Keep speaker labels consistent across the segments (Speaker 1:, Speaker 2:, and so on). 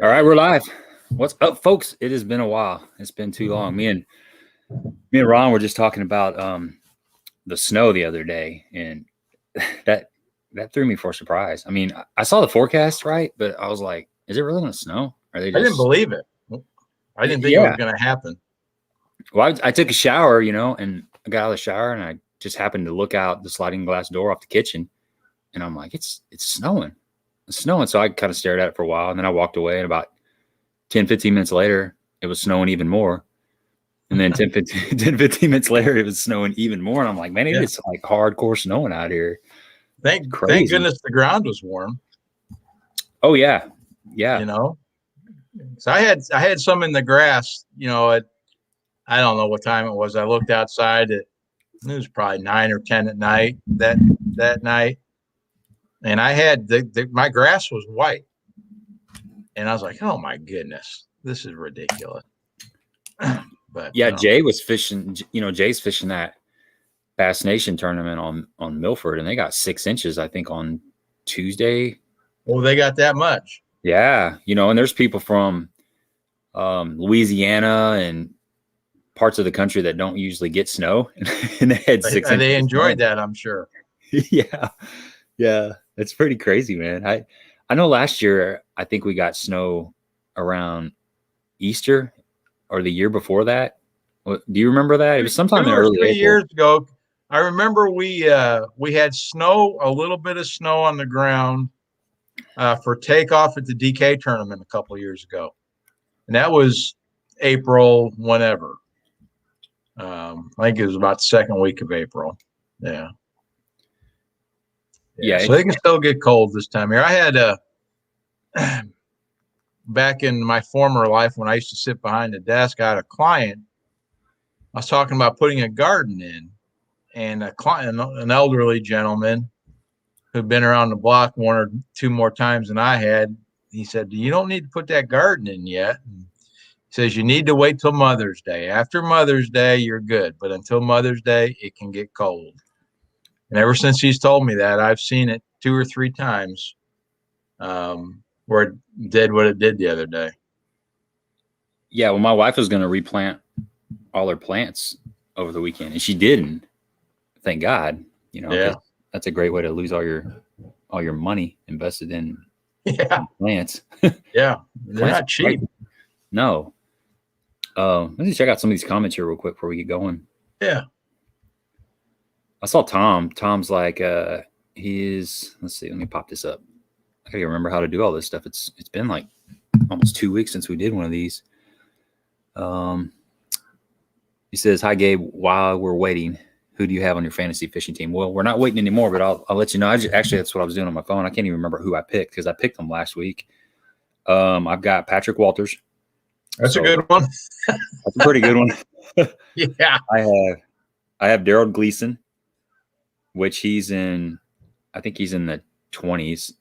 Speaker 1: All right, we're live. What's up, folks? It has been a while. It's been too long. Me and Ron were just talking about the snow the other day, and that threw me for a surprise. I mean, I saw the forecast, right? But I was like, is it really going to snow? Are they just...
Speaker 2: I didn't believe it. I didn't think it was going to happen.
Speaker 1: Well, I took a shower, and I got out of the shower, and I just happened to look out the sliding glass door off the kitchen, and I'm like, it's snowing. It's snowing. So I kind of stared at it for a while, and then I walked away, and about 10, 15 minutes later, it was snowing even more. And then 10, 15 minutes later, it was snowing even more. And I'm like, man, it's like hardcore snowing out here.
Speaker 2: Thank goodness the ground was warm.
Speaker 1: Oh, yeah. Yeah.
Speaker 2: So I had some in the grass, at, I don't know what time it was. I looked outside it was probably 9 or 10 at night that night. And I had my grass was white. And I was like, oh my goodness, this is ridiculous. But
Speaker 1: yeah, Jay was fishing, Jay's fishing that Bass Nation tournament on Milford, and they got 6 inches, I think, on Tuesday.
Speaker 2: Oh, they got that much.
Speaker 1: Yeah. And there's people from Louisiana and parts of the country that don't usually get snow. And they had 6 inches.
Speaker 2: They enjoyed that, I'm sure.
Speaker 1: Yeah. Yeah. It's pretty crazy, man. I know last year, I think we got snow around Easter or the year before that. Do you remember that? It was sometime in early
Speaker 2: 3 years ago. I remember we had snow, a little bit of snow on the ground for takeoff at the DK tournament a couple of years ago. And that was April, whenever. I think it was about the second week of April. Yeah.
Speaker 1: Yeah.
Speaker 2: So they can still get cold this time of year. I had back in my former life when I used to sit behind the desk, I had a client. I was talking about putting a garden in, and a client, an elderly gentleman who'd been around the block 1 or 2 more times than I had. He said, "You don't need to put that garden in yet." He says, "You need to wait till Mother's Day. After Mother's Day, you're good. But until Mother's Day, it can get cold." And ever since he's told me that, I've seen it 2 or 3 times where it did what it did the other day.
Speaker 1: Yeah, well, my wife was going to replant all her plants over the weekend, and she didn't. Thank God.
Speaker 2: Yeah.
Speaker 1: That's a great way to lose all your money invested in plants.
Speaker 2: Yeah, they're not cheap.
Speaker 1: Right. No. Let me check out some of these comments here real quick before we get going.
Speaker 2: Yeah.
Speaker 1: I saw Tom. Tom's like, let's see, let me pop this up. I gotta remember how to do all this stuff. It's been like almost 2 weeks since we did one of these. He says, "Hi Gabe, while we're waiting, who do you have on your fantasy fishing team?" Well, we're not waiting anymore, but I'll let you know. Actually, that's what I was doing on my phone. I can't even remember who I picked because I picked them last week. I've got Patrick Walters.
Speaker 2: That's a good one.
Speaker 1: That's a pretty good one.
Speaker 2: Yeah.
Speaker 1: I have Daryl Gleason, which I think he's in the 20s.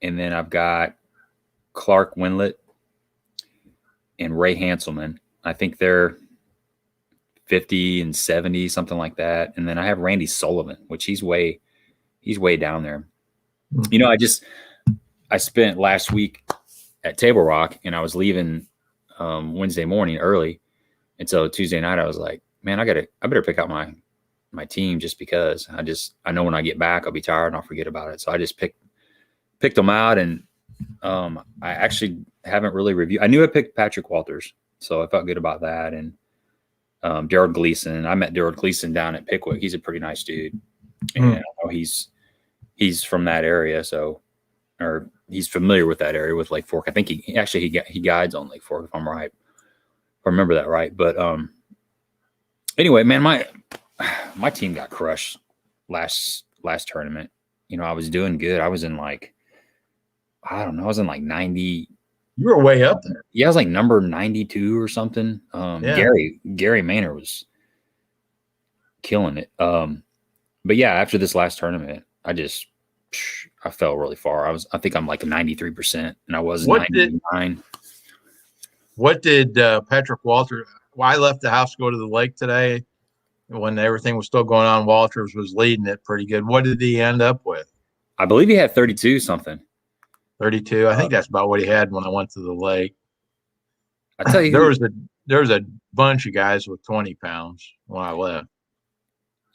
Speaker 1: And then I've got Clark Winlet and Ray Hanselman. I think they're 50 and 70, something like that. And then I have Randy Sullivan, which he's way down there. I spent last week at Tablerock, and I was leaving Wednesday morning early. And so Tuesday night, I was like, man, I better pick out my team just because I know when I get back, I'll be tired and I'll forget about it. So I just picked them out, and I actually haven't really reviewed. I knew I picked Patrick Walters, so I felt good about that. And Daryl Gleason, I met Daryl Gleason down at Pickwick. He's a pretty nice dude, and I know he's from that area, or he's familiar with that area with Lake Fork. I think he guides on Lake Fork, if I'm right, if I remember that right. But anyway, man, my team got crushed last tournament. I was doing good. I was in like, I don't know, I was in like 90.
Speaker 2: You were way up there.
Speaker 1: Yeah, I was like number 92 or something. Gary Maynard was killing it. But yeah, after this last tournament, I fell really far. I think I'm like a 93%, and I was 99.
Speaker 2: What did Patrick Walters? Well, I left the house to go to the lake today when everything was still going on. Walters was leading it pretty good. What did he end up with?
Speaker 1: I believe he had 32 something.
Speaker 2: 32. I think that's about what he had when I went to the lake.
Speaker 1: I tell you,
Speaker 2: there was a bunch of guys with 20 pounds when I left.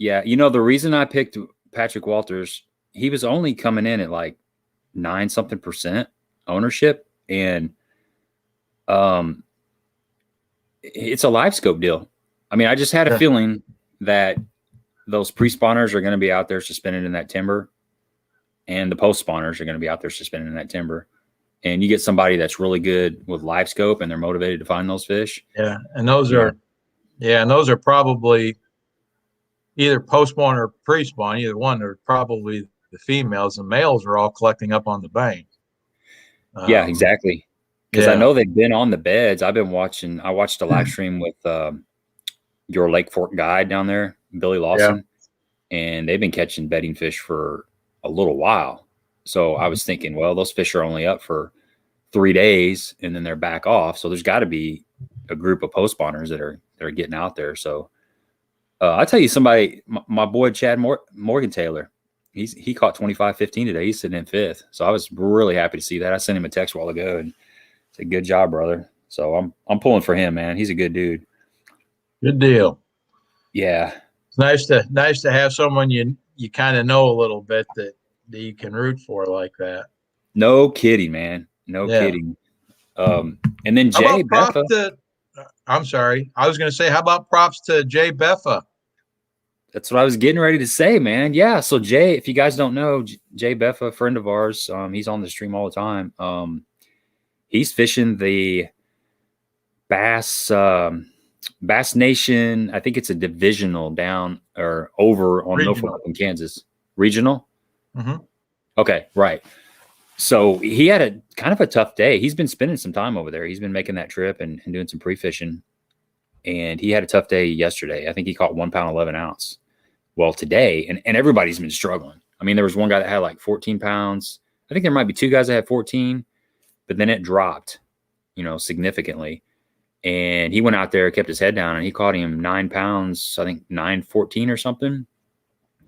Speaker 1: yeah, you know, the reason I picked Patrick Walters, he was only coming in at like 9-something% ownership, and it's a live scope deal. I mean, I just had a feeling that those pre-spawners are going to be out there suspended in that timber, and the post spawners are going to be out there suspended in that timber. And you get somebody that's really good with live scope and they're motivated to find those fish.
Speaker 2: Yeah. And those are probably either post spawn or pre-spawn, either one. They're probably the females. The males are all collecting up on the bank.
Speaker 1: Yeah, exactly. Because I know they've been on the beds. I watched a live stream with your Lake Fork guide down there, Billy Lawson, and they've been catching bedding fish for a little while. So I was thinking, well, those fish are only up for 3 days and then they're back off. So there's got to be a group of post spawners that are getting out there. So I'll tell you, somebody, my boy Chad Morgan Taylor, he caught 25-15 today. He's sitting in 5th. So I was really happy to see that. I sent him a text a while ago and said, "Good job, brother." So I'm pulling for him, man. He's a good dude.
Speaker 2: Good deal.
Speaker 1: Yeah.
Speaker 2: It's nice to have someone you kind of know a little bit that you can root for like that.
Speaker 1: No kidding, man. No kidding. And then Jay Beffa.
Speaker 2: I'm sorry. I was going to say, how about props to Jay Beffa?
Speaker 1: That's what I was getting ready to say, man. Yeah. So Jay, if you guys don't know, Jay Beffa, a friend of ours, he's on the stream all the time. He's fishing the Bass Nation. I think it's a divisional down or over on Norfolk in Kansas. Regional?
Speaker 2: Mm-hmm.
Speaker 1: Okay, right. So he had a kind of a tough day. He's been spending some time over there. He's been making that trip and doing some pre-fishing. And he had a tough day yesterday. I think he caught 1 pound, 11 ounce. Well, today, and everybody's been struggling. I mean, there was one guy that had like 14 pounds. I think there might be 2 guys that had 14, but then it dropped, significantly. And he went out there, kept his head down, and he caught him 9 pounds, I think 9.14 or something.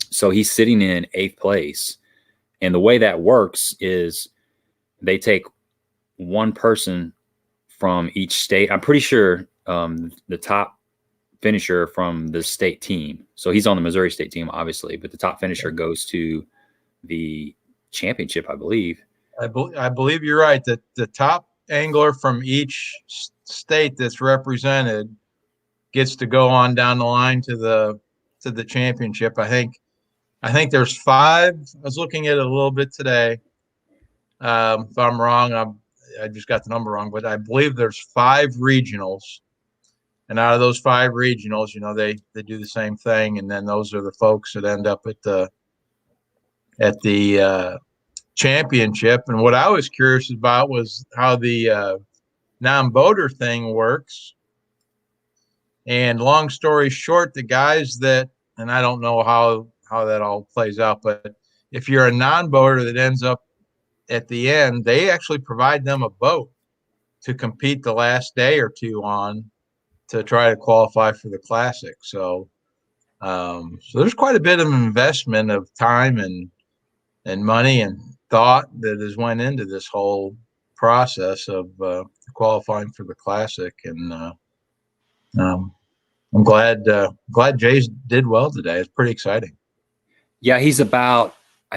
Speaker 1: So he's sitting in 8th place. And the way that works is they take one person from each state. I'm pretty sure the top finisher from the state team. So he's on the Missouri state team, obviously, but the top finisher goes to the championship, I believe.
Speaker 2: I believe you're right, that the top angler from each state that's represented gets to go on down the line to the championship. I think there's 5. I was looking at it a little bit today. If I'm wrong, I just got the number wrong, but I believe there's 5 regionals. And out of those 5 regionals, they do the same thing. And then those are the folks that end up at the championship. And what I was curious about was how the non-boater thing works. And long story short, the guys that, and I don't know how that all plays out, but if you're a non-boater that ends up at the end, they actually provide them a boat to compete the last day or 2 on to try to qualify for the classic. So there's quite a bit of investment of time and money and thought that has went into this whole process of qualifying for the classic. And I'm glad Jay's did well today. It's pretty exciting.
Speaker 1: Yeah, I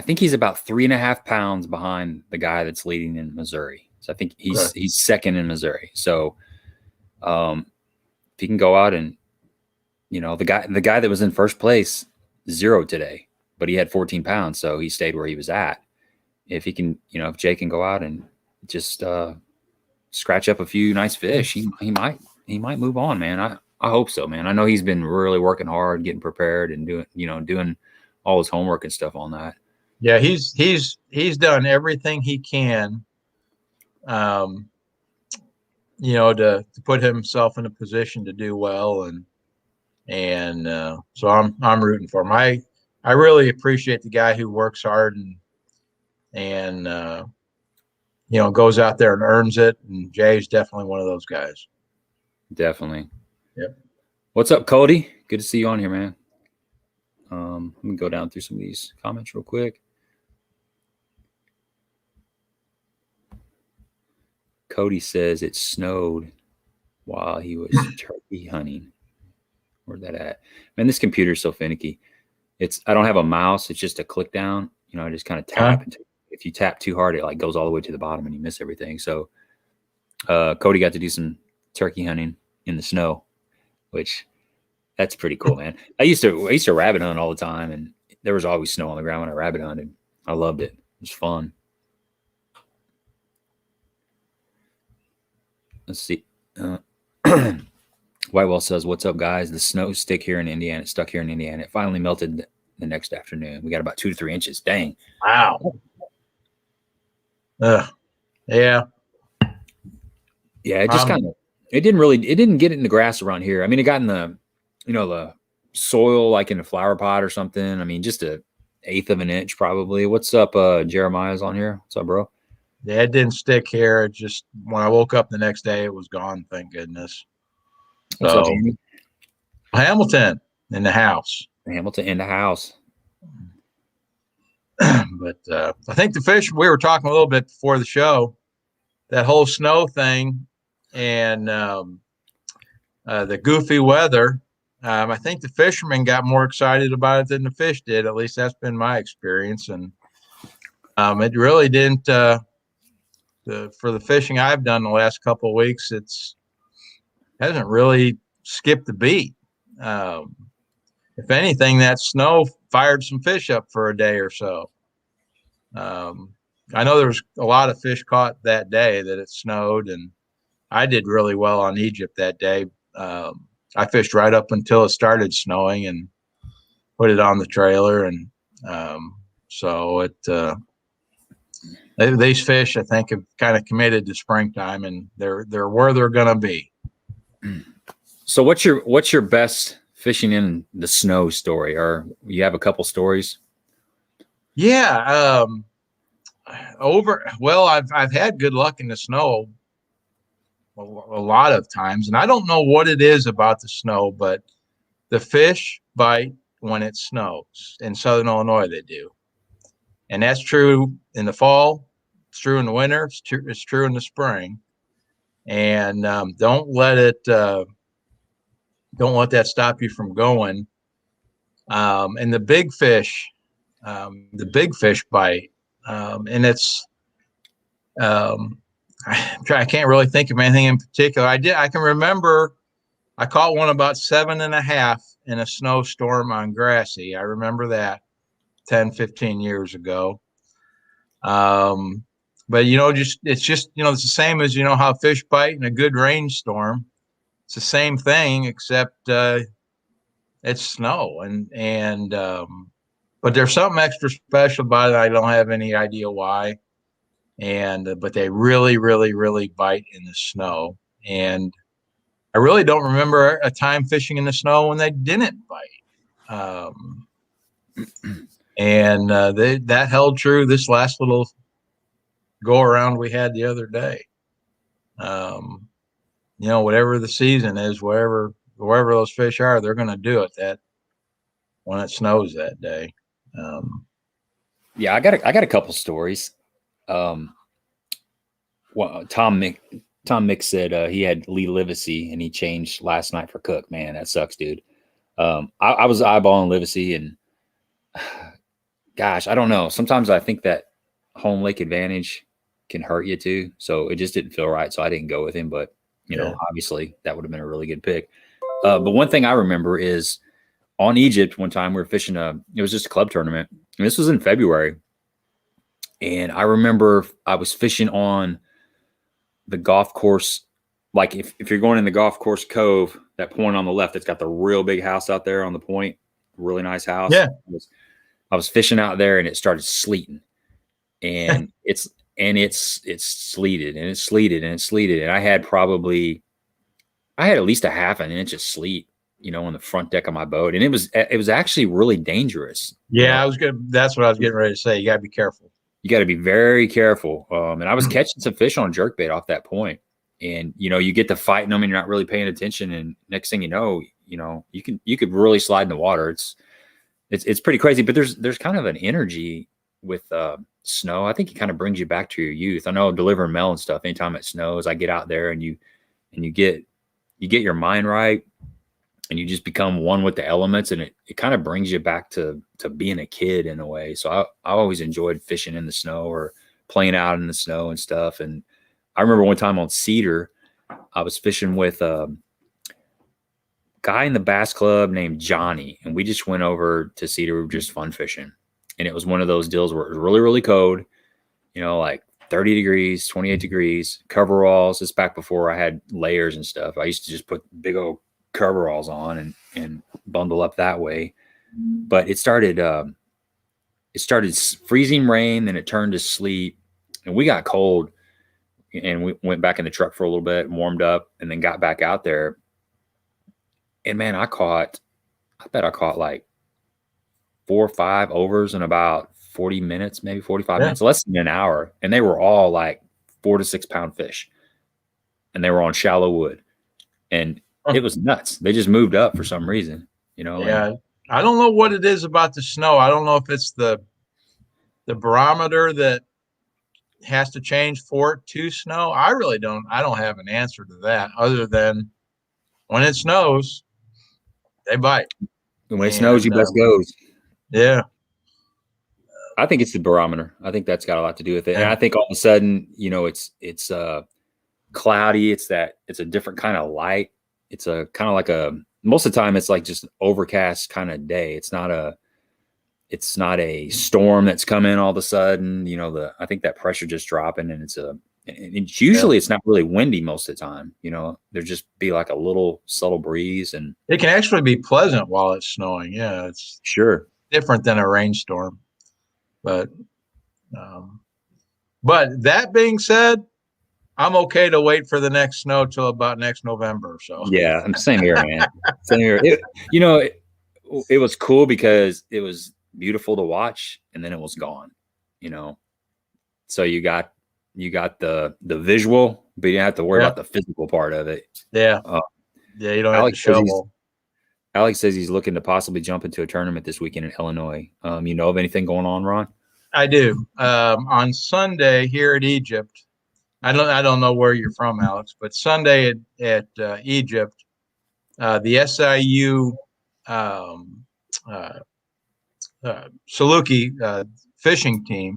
Speaker 1: think he's about 3.5 pounds behind the guy that's leading in Missouri. So I think he's second in Missouri. So if he can go out and, the guy that was in first place, 0 today, but he had 14 pounds. So he stayed where he was at. If he can, if Jay can go out and just scratch up a few nice fish, he might move on, man. I hope so, man. I know he's been really working hard, getting prepared and doing all his homework and stuff on that.
Speaker 2: Yeah, he's done everything he can, to put himself in a position to do well, and so I'm rooting for him. I really appreciate the guy who works hard and goes out there and earns it. And Jay's definitely one of those guys.
Speaker 1: Definitely.
Speaker 2: Yep.
Speaker 1: What's up, Cody? Good to see you on here, man. Let me go down through some of these comments real quick. Cody says it snowed while he was turkey hunting. Where's that at? Man, this computer's so finicky. I don't have a mouse. It's just a click down. You know, I just kind of tap. And if you tap too hard, it like goes all the way to the bottom and you miss everything. So Cody got to do some turkey hunting in the snow, which that's pretty cool, man. I used to rabbit hunt all the time, and there was always snow on the ground when I rabbit hunted. I loved it. It was fun. Let's see. Whitewell says, "What's up, guys? The snow stuck here in Indiana. It finally melted the next afternoon. We got about 2 to 3 inches. Dang!
Speaker 2: Wow. Yeah.
Speaker 1: Yeah. It just it didn't get in the grass around here. I mean, it got in the, the soil, like in a flower pot or something. I mean, just 1/8 of an inch probably. What's up? Jeremiah's on here. What's up, bro?
Speaker 2: Yeah, it didn't stick here. It just, when I woke up the next day, it was gone. Thank goodness.
Speaker 1: What's up, Jamie?
Speaker 2: Hamilton in the house.
Speaker 1: Hamilton in the house.
Speaker 2: But I think the fish, we were talking a little bit before the show, that whole snow thing and the goofy weather. I think the fishermen got more excited about it than the fish did. At least that's been my experience. And it really didn't, for the fishing I've done the last couple of weeks, hasn't really skipped the beat. If anything, that snow fired some fish up for a day or so. I know there was a lot of fish caught that day that it snowed, and I did really well on Egypt that day. I fished right up until it started snowing and put it on the trailer. And so these fish, I think, have kind of committed to springtime, and they're where they're going to be.
Speaker 1: So what's your best fishing in the snow story? Or you have a couple stories?
Speaker 2: Yeah. I've had good luck in the snow a lot of times, and I don't know what it is about the snow, but the fish bite when it snows. In Southern Illinois, they do. And that's true in the fall. It's true in the winter. It's true in the spring. And don't let that stop you from going. And the big fish bite. And it's, I can't really think of anything in particular. I can remember I caught one about 7.5 in a snowstorm on Grassy. I remember that 10, 15 years ago. But it's just the same as, how fish bite in a good rainstorm. It's the same thing, except it's snow, and but there's something extra special about it. I don't have any idea why, but they really, really, really bite in the snow. And I really don't remember a time fishing in the snow when they didn't bite. And that held true this last little go around we had the other day. Whatever the season is, wherever those fish are, they're going to do it when it snows that day.
Speaker 1: Yeah, I got a couple stories. Well, Tom Mick said he had Lee Livesey and he changed last night for Cook. Man, that sucks, dude. I was eyeballing Livesey, and gosh, I don't know. Sometimes I think that home lake advantage can hurt you too. So it just didn't feel right. So I didn't go with him, but obviously that would have been a really good pick. But one thing I remember is on Egypt one time we were fishing it was just a club tournament. And this was in February. And I remember I was fishing on the golf course. Like if you're going in the golf course cove, that point on the left, it's got the real big house out there on the point, really nice house.
Speaker 2: Yeah.
Speaker 1: I was fishing out there and it started sleeting, and it's sleeted and it sleeted and it sleeted. And I had at least a half an inch of sleet, on the front deck of my boat. And it was actually really dangerous.
Speaker 2: Yeah. That's what I was getting ready to say. You gotta be careful.
Speaker 1: You got to be very careful. And I was catching some fish on jerkbait off that point. And, you get to fighting them and you're not really paying attention. And next thing you know, you could really slide in the water. It's pretty crazy, but there's kind of an energy with snow. I think it kind of brings you back to your youth. I know delivering mail and stuff. Anytime it snows, I get out there and you get your mind right, and you just become one with the elements, and it kind of brings you back to being a kid in a way. So I always enjoyed fishing in the snow or playing out in the snow and stuff. And I remember one time on Cedar, I was fishing with a guy in the bass club named Johnny, and we just went over to Cedar. We were just fun fishing. And it was one of those deals where it was really, really cold, like 30 degrees, 28 degrees, coveralls. This back before I had layers and stuff. I used to just put big old coveralls on and bundle up that way. But it started freezing rain, then it turned to sleet, and we got cold, and we went back in the truck for a little bit and warmed up, and then got back out there. And man, I bet I caught like 4 or 5 overs in about 40 minutes, maybe 45 minutes, less than an hour. And they were all like 4 to 6 pound fish, and they were on shallow wood, and it was nuts. They just moved up for some reason,
Speaker 2: Yeah. I don't know what it is about the snow. I don't know if it's the barometer that has to change for it to snow. I don't have an answer to that, other than when it snows, they bite.
Speaker 1: When it snows, you best goes.
Speaker 2: Yeah.
Speaker 1: I think it's the barometer. I think that's got a lot to do with it. Yeah. And I think all of a sudden, it's cloudy. It's a different kind of light. It's a kind of like most of the time it's like just an overcast kind of day. It's not a storm that's coming all of a sudden. I think that pressure just dropping, and it's usually it's not really windy most of the time. There just be like a little subtle breeze, and
Speaker 2: it can actually be pleasant while it's snowing. Yeah, it's
Speaker 1: sure
Speaker 2: different than a rainstorm. But that being said, I'm okay to wait for the next snow till about next November. So
Speaker 1: yeah, I'm same here, man. Same here. It was cool because it was beautiful to watch, and then it was gone. So you got the visual, but you didn't have to worry about the physical part of it.
Speaker 2: Yeah, you don't have to shovel.
Speaker 1: Alex says he's looking to possibly jump into a tournament this weekend in Illinois. You know of anything going on, Ron?
Speaker 2: I do. On Sunday here at Egypt. I don't know where you're from, Alex, but Sunday at Egypt, the SIU Saluki fishing team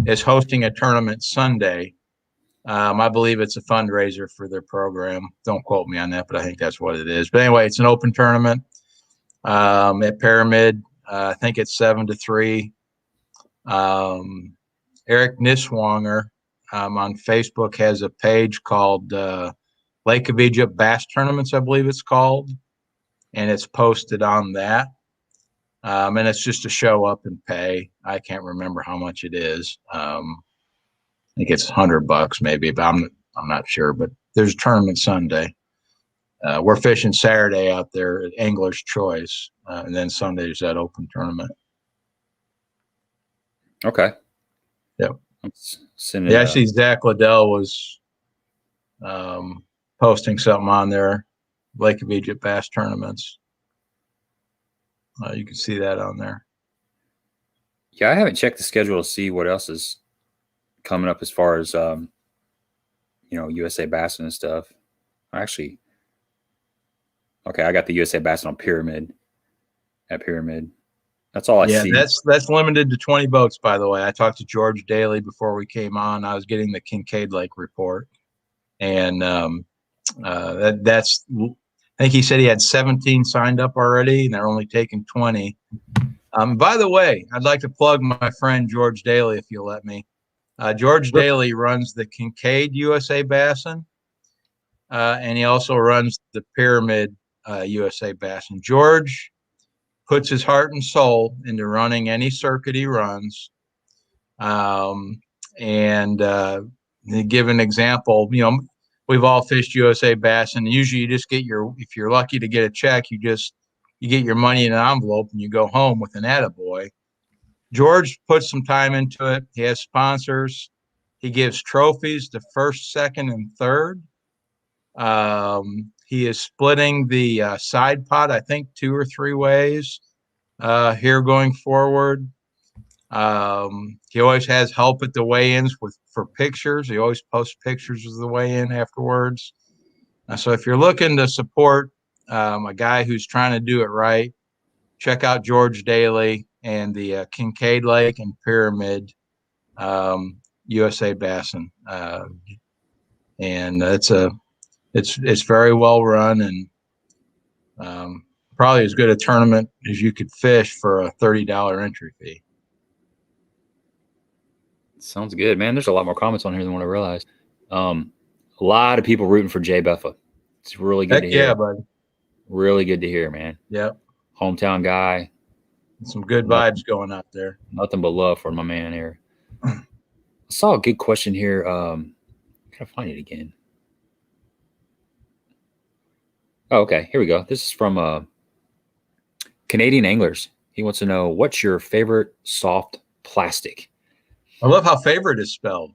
Speaker 2: is hosting a tournament Sunday. I believe it's a fundraiser for their program. Don't quote me on that, but I think that's what it is. But anyway, it's an open tournament at Pyramid. I think it's 7-3. Eric Niswanger on Facebook has a page called Lake of Egypt Bass Tournaments, I believe it's called, and it's posted on that. And it's just to show up and pay. I can't remember how much it is. I think it's $100 maybe, but I'm not sure. But there's a tournament Sunday. We're fishing Saturday out there at Angler's Choice, and then Sunday is that open tournament.
Speaker 1: Okay.
Speaker 2: Yep. I see Zach Liddell was posting something on there, Lake of Egypt Bass Tournaments. You can see that on there.
Speaker 1: Yeah, I haven't checked the schedule to see what else is coming up as far as USA Bassin and stuff. Actually, okay, I got the USA Bassin on Pyramid. At Pyramid. That's all I see.
Speaker 2: Yeah, that's limited to 20 boats, by the way. I talked to George Daly before we came on. I was getting the Kincaid Lake report. And that's I think he said he had 17 signed up already, and they're only taking 20. By the way, I'd like to plug my friend George Daly, if you'll let me. George Daly runs the Kincaid USA Bassin, and he also runs the Pyramid USA Bassin. George puts his heart and soul into running any circuit he runs. And to give an example, we've all fished USA Bass, and usually you just get if you're lucky to get a check, you get your money in an envelope and you go home with an attaboy. George puts some time into it. He has sponsors. He gives trophies to first, second, and third. He is splitting the side pot, I think, 2 or 3 ways here going forward. He always has help at the weigh-ins for pictures. He always posts pictures of the weigh-in afterwards. So if you're looking to support a guy who's trying to do it right, check out George Daly and the Kincaid Lake and Pyramid USA Bassin, and it's very well run and probably as good a tournament as you could fish for a $30 entry fee.
Speaker 1: Sounds good, man. There's a lot more comments on here than what I realized. A lot of people rooting for Jay Buffa. It's really good to hear.
Speaker 2: Yeah, buddy.
Speaker 1: Really good to hear, man.
Speaker 2: Yep.
Speaker 1: Hometown guy.
Speaker 2: Some good vibes going out there.
Speaker 1: Nothing but love for my man here. I saw a good question here. Gotta find it again. Oh, okay. Here we go. This is from Canadian Anglers. He wants to know, what's your favorite soft plastic?
Speaker 2: I love how favorite is spelled.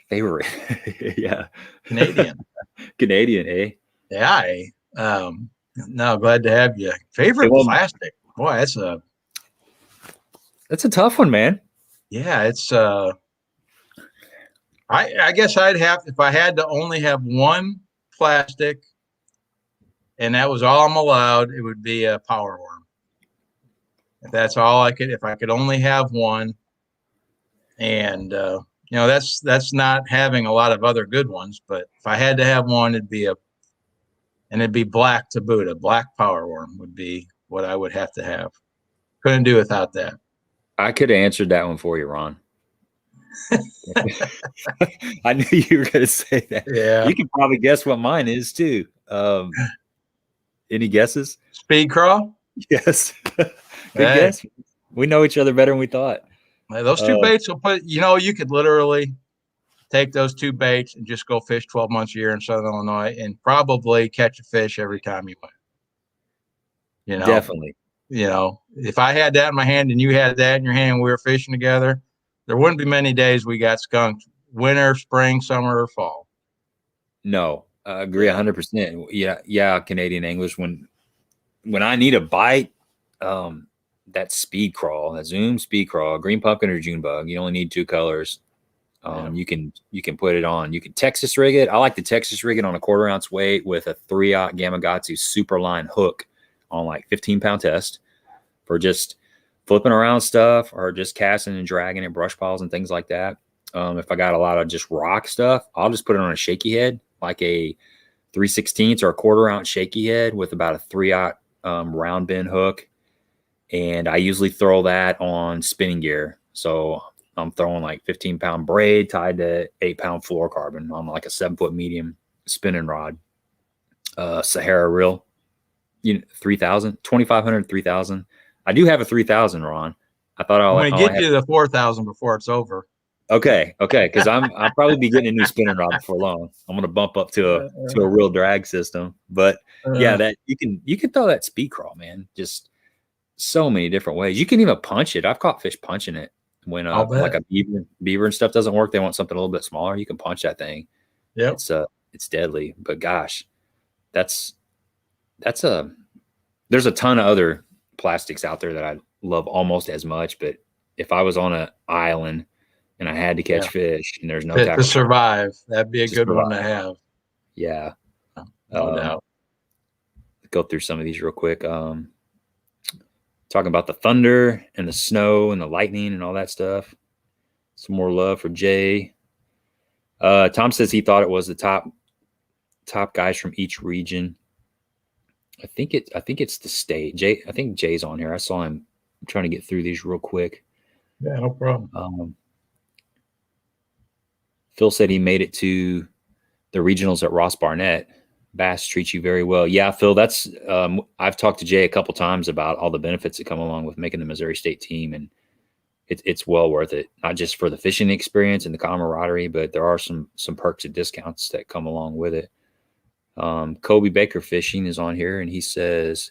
Speaker 1: Favorite. Yeah.
Speaker 2: Canadian.
Speaker 1: Canadian, eh?
Speaker 2: Yeah. No, glad to have you. Favorite plastic. Boy,
Speaker 1: that's a tough one, man.
Speaker 2: Yeah, it's I guess I'd have, if I had to only have one plastic and that was all I'm allowed, it would be a power worm. If that's all I could, if I could only have one. And you know, that's not having a lot of other good ones, but if I had to have one, it'd be black to boot. A black power worm would be what I would have to have. Couldn't do without that. I
Speaker 1: could have answered that one for you, Ron. I knew you were going to say that.
Speaker 2: Yeah.
Speaker 1: You can probably guess what mine is too. Any guesses?
Speaker 2: Speed crawl?
Speaker 1: Yes. Good guess. We know each other better than we thought.
Speaker 2: Those two baits will put, you know, you could literally take those two baits and just go fish 12 months a year in Southern Illinois and probably catch a fish every time you went. You know,
Speaker 1: definitely.
Speaker 2: You know, if I had that in my hand and you had that in your hand and we were fishing together, there wouldn't be many days we got skunked, winter, spring, summer, or fall.
Speaker 1: No, I agree 100%. Yeah, Canadian Anglers. When I need a bite, that speed crawl, that Zoom speed crawl, green pumpkin or June bug, you only need 2 colors. You can put it on. You can Texas rig it. I like to Texas rig it on a 1/4 ounce weight with a 3/0 Gamakatsu super line hook on like 15-pound test for just flipping around stuff or just casting and dragging at brush piles and things like that. If I got a lot of just rock stuff, I'll just put it on a shaky head, like a 3/16 or a 1/4 ounce shaky head with about a 3/0 round bend hook. And I usually throw that on spinning gear. So I'm throwing like 15-pound braid tied to 8-pound fluorocarbon on like a 7-foot medium spinning rod. Sahara reel, 3,000, 2,500, 3,000. I do have a 3,000, Ron. I thought
Speaker 2: I'm going to get you the 4,000 before it's over.
Speaker 1: Okay. Because I'll probably be getting a new spinning rod before long. I'm going to bump up to a real drag system. But yeah, that you can throw that speed crawl, man. Just so many different ways. You can even punch it. I've caught fish punching it when like a beaver and stuff doesn't work. They want something a little bit smaller. You can punch that thing.
Speaker 2: Yeah,
Speaker 1: it's deadly. But gosh, there's a ton of other plastics out there that I love almost as much. But if I was on an island and I had to catch fish and there's no
Speaker 2: to survive, that'd be a good one to have.
Speaker 1: Yeah,
Speaker 2: no doubt.
Speaker 1: Go through some of these real quick. Talking about the thunder and the snow and the lightning and all that stuff. Some more love for Jay. Tom says he thought it was the top guys from each region. I think it's the state. I think Jay's on here. I saw him. I'm trying to get through these real quick.
Speaker 2: Yeah, no problem.
Speaker 1: Phil said he made it to the regionals at Ross Barnett. Bass treats you very well. Yeah, Phil, that's I've talked to Jay a couple times about all the benefits that come along with making the Missouri State team, and it's well worth it. Not just for the fishing experience and the camaraderie, but there are some perks and discounts that come along with it. Kobe Baker Fishing is on here, and he says,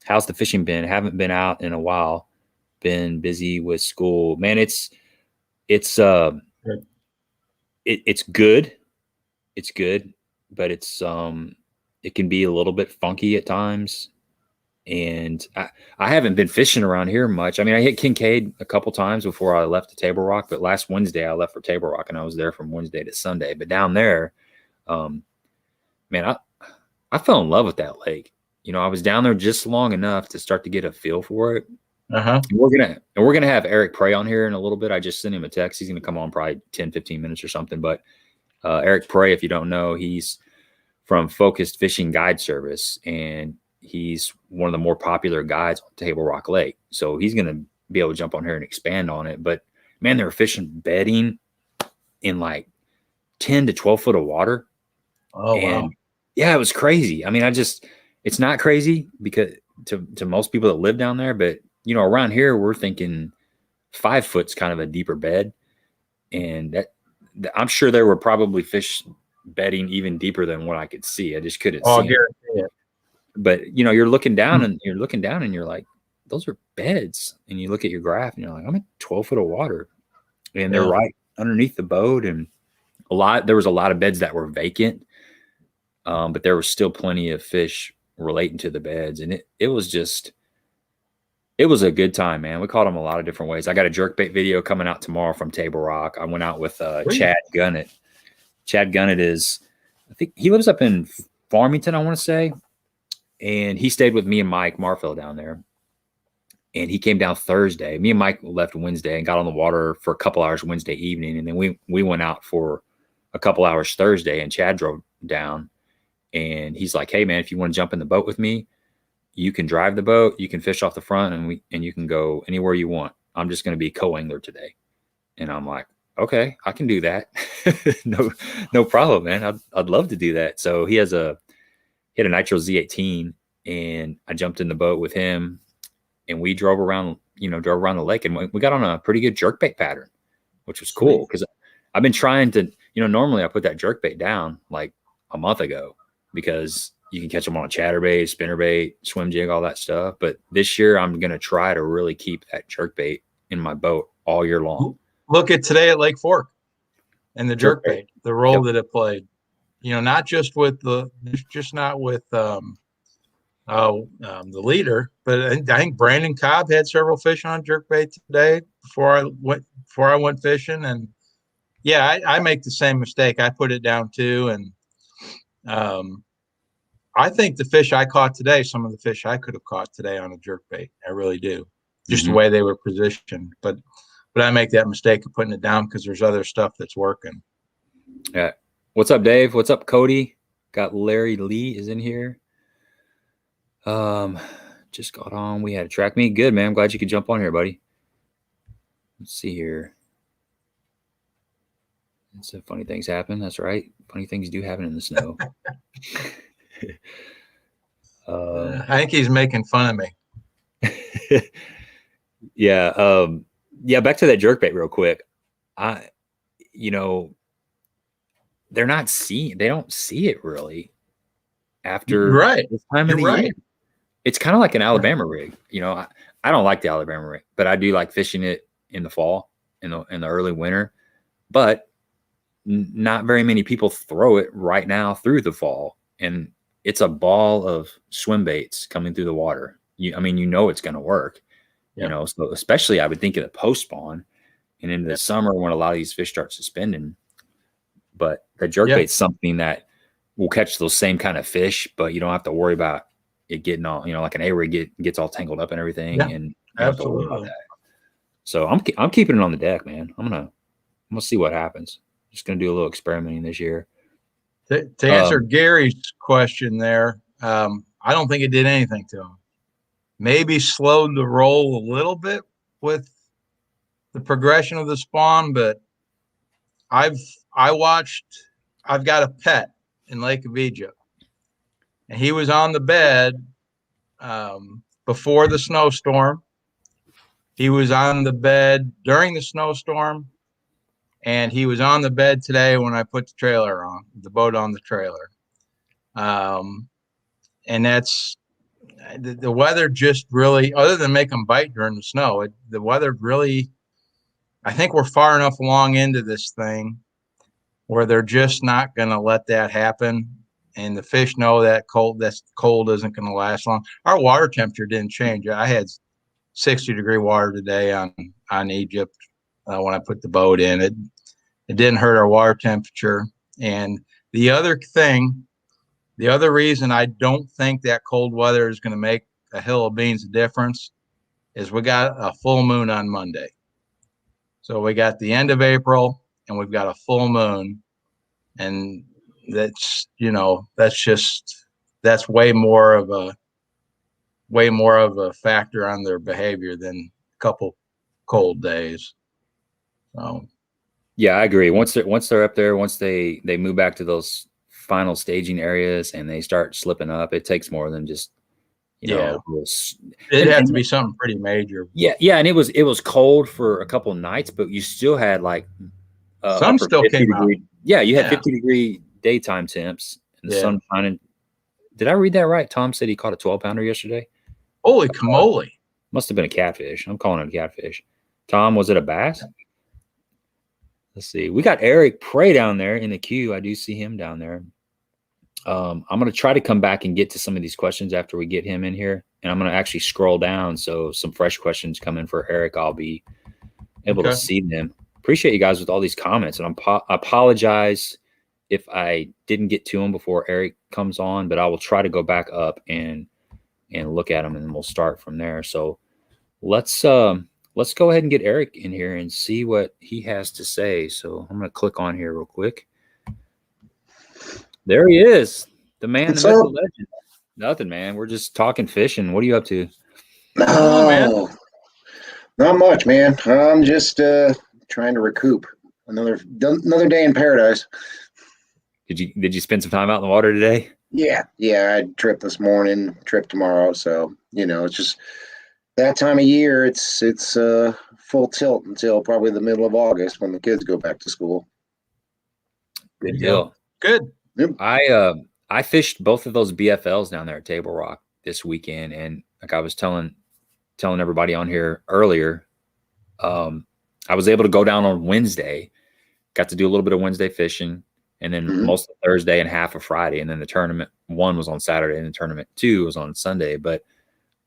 Speaker 1: "How's the fishing been? Haven't been out in a while. Been busy with school. Man, it's good. It's good, but it can be a little bit funky at times. And I haven't been fishing around here much. I mean, I hit Kincaid a couple times before I left to Table Rock, but last Wednesday I left for Table Rock and I was there from Wednesday to Sunday. But down there, man, I fell in love with that lake. You know, I was down there just long enough to start to get a feel for it. And we're gonna have Eric Prey on here in a little bit. I just sent him a text. He's gonna come on probably 10-15 minutes or something. But Eric Prey, if you don't know, he's from Focused Fishing Guide Service, and he's one of the more popular guides on Tablerock Lake. So he's gonna be able to jump on here and expand on it. But man, they were fishing bedding in like 10 to 12 foot of water.
Speaker 2: Oh, and wow.
Speaker 1: Yeah, it was crazy. I mean, it's not crazy because to most people that live down there, but you know, around here, we're thinking 5 foot's kind of a deeper bed. And that I'm sure there were probably fish bedding even deeper than what I could see. I just couldn't see.
Speaker 2: I guarantee it.
Speaker 1: But you know, you're looking down and you're like, those are beds. And you look at your graph and you're like, I'm at 12 foot of water. And they're right underneath the boat. And there was a lot of beds that were vacant. But there was still plenty of fish relating to the beds. And it was a good time, man. We caught them a lot of different ways. I got a jerkbait video coming out tomorrow from Table Rock. I went out with Chad Gunnett. Chad Gunnett I think he lives up in Farmington, I want to say. And he stayed with me and Mike Marfell down there. And he came down Thursday. Me and Mike left Wednesday and got on the water for a couple hours Wednesday evening. And then we went out for a couple hours Thursday, and Chad drove down. And he's like, hey, man, if you want to jump in the boat with me, you can drive the boat, you can fish off the front, and you can go anywhere you want. I'm just going to be co-angler today. And I'm like, okay, I can do that. No problem, man. I'd love to do that. So he had a Nitro Z18, and I jumped in the boat with him, and we drove around the lake, and we got on a pretty good jerkbait pattern, which was cool because I've been trying to, normally I put that jerkbait down like a month ago because you can catch them on a chatterbait, spinnerbait, swim jig, all that stuff. But this year I'm going to try to really keep that jerkbait in my boat all year long.
Speaker 2: Look at today at Lake Fork and the jerkbait, the role that it played, not just with the leader, but I think Brandon Cobb had several fish on jerkbait today before I went fishing. And yeah, I make the same mistake. I put it down too. And, I think the fish I caught today, some of the fish I could have caught today on a jerkbait. I really do. Just the way they were positioned. But I make that mistake of putting it down because there's other stuff that's working.
Speaker 1: Yeah. What's up, Dave? What's up, Cody? Got Larry Lee is in here. Just got on. We had a track meet. Good, man. I'm glad you could jump on here, buddy. Let's see here. So funny things happen. That's right. Funny things do happen in the snow.
Speaker 2: I think he's making fun of me.
Speaker 1: Yeah. Back to that jerkbait real quick. They don't see it really after this time of the year. It's kind of like an Alabama rig. I don't like the Alabama rig, but I do like fishing it in the fall, in the early winter. But not very many people throw it right now through the fall, and it's a ball of swim baits coming through the water. It's going to work, so especially I would think of the post spawn and into the summer when a lot of these fish start suspending. But the jerkbait's something that will catch those same kind of fish, but you don't have to worry about it getting all, like an A-rig gets all tangled up and everything. Yeah, and absolutely. About that. So I'm keeping it on the deck, man. I'm gonna see what happens. Just gonna do a little experimenting this year.
Speaker 2: To answer Gary's question there, I don't think it did anything to him. Maybe slowed the roll a little bit with the progression of the spawn, but I've got a pet in Lake of Egypt, and he was on the bed before the snowstorm. He was on the bed during the snowstorm. And he was on the bed today when I put the boat on the trailer. And that's the weather just really, other than make them bite during the snow, the weather really, I think we're far enough along into this thing where they're just not going to let that happen. and the fish know that cold isn't going to last long. Our water temperature didn't change. I had 60-degree water today on Egypt when I put the boat in. It didn't hurt our water temperature. And the other reason I don't think that cold weather is going to make a hill of beans a difference is we got a full moon on Monday. So we got the end of April and we've got a full moon, and that's way more of a factor on their behavior than a couple cold days. So
Speaker 1: yeah, I agree. Once they're up there, once they move back to those final staging areas and they start slipping up, it takes more than just
Speaker 2: it had to be something pretty major.
Speaker 1: Yeah, and it was cold for a couple of nights, but you still had like
Speaker 2: some still came out.
Speaker 1: Yeah, you had 50-degree daytime temps and the sun shining. Did I read that right? Tom said he caught a 12-pounder yesterday.
Speaker 2: Holy camole!
Speaker 1: Must have been a catfish. I'm calling it a catfish. Tom, was it a bass? Let's see. We got Eric Prey down there in the queue. I do see him down there. I'm going to try to come back and get to some of these questions after we get him in here. And I'm going to actually scroll down. So some fresh questions come in for Eric. I'll be able to see them. Appreciate you guys with all these comments. And I apologize if I didn't get to them before Eric comes on, but I will try to go back up and look at them, and we'll start from there. So let's go ahead and get Eric in here and see what he has to say. So I'm going to click on here real quick. There he is, the man, the myth, the legend. Nothing, man. We're just talking fishing. What are you up to?
Speaker 3: Oh, not much, man. I'm just trying to recoup. Another day in paradise.
Speaker 1: Did you spend some time out in the water today?
Speaker 3: Yeah. I tripped this morning, trip tomorrow. So it's just that time of year. It's full tilt until probably the middle of August when the kids go back to school.
Speaker 1: Good deal.
Speaker 2: Good.
Speaker 3: Yep.
Speaker 1: I fished both of those BFLs down there at Tablerock this weekend, and like I was telling everybody on here earlier, I was able to go down on Wednesday, got to do a little bit of Wednesday fishing, and then most of Thursday and half of Friday, and then the tournament 1 was on Saturday and the tournament 2 was on Sunday. But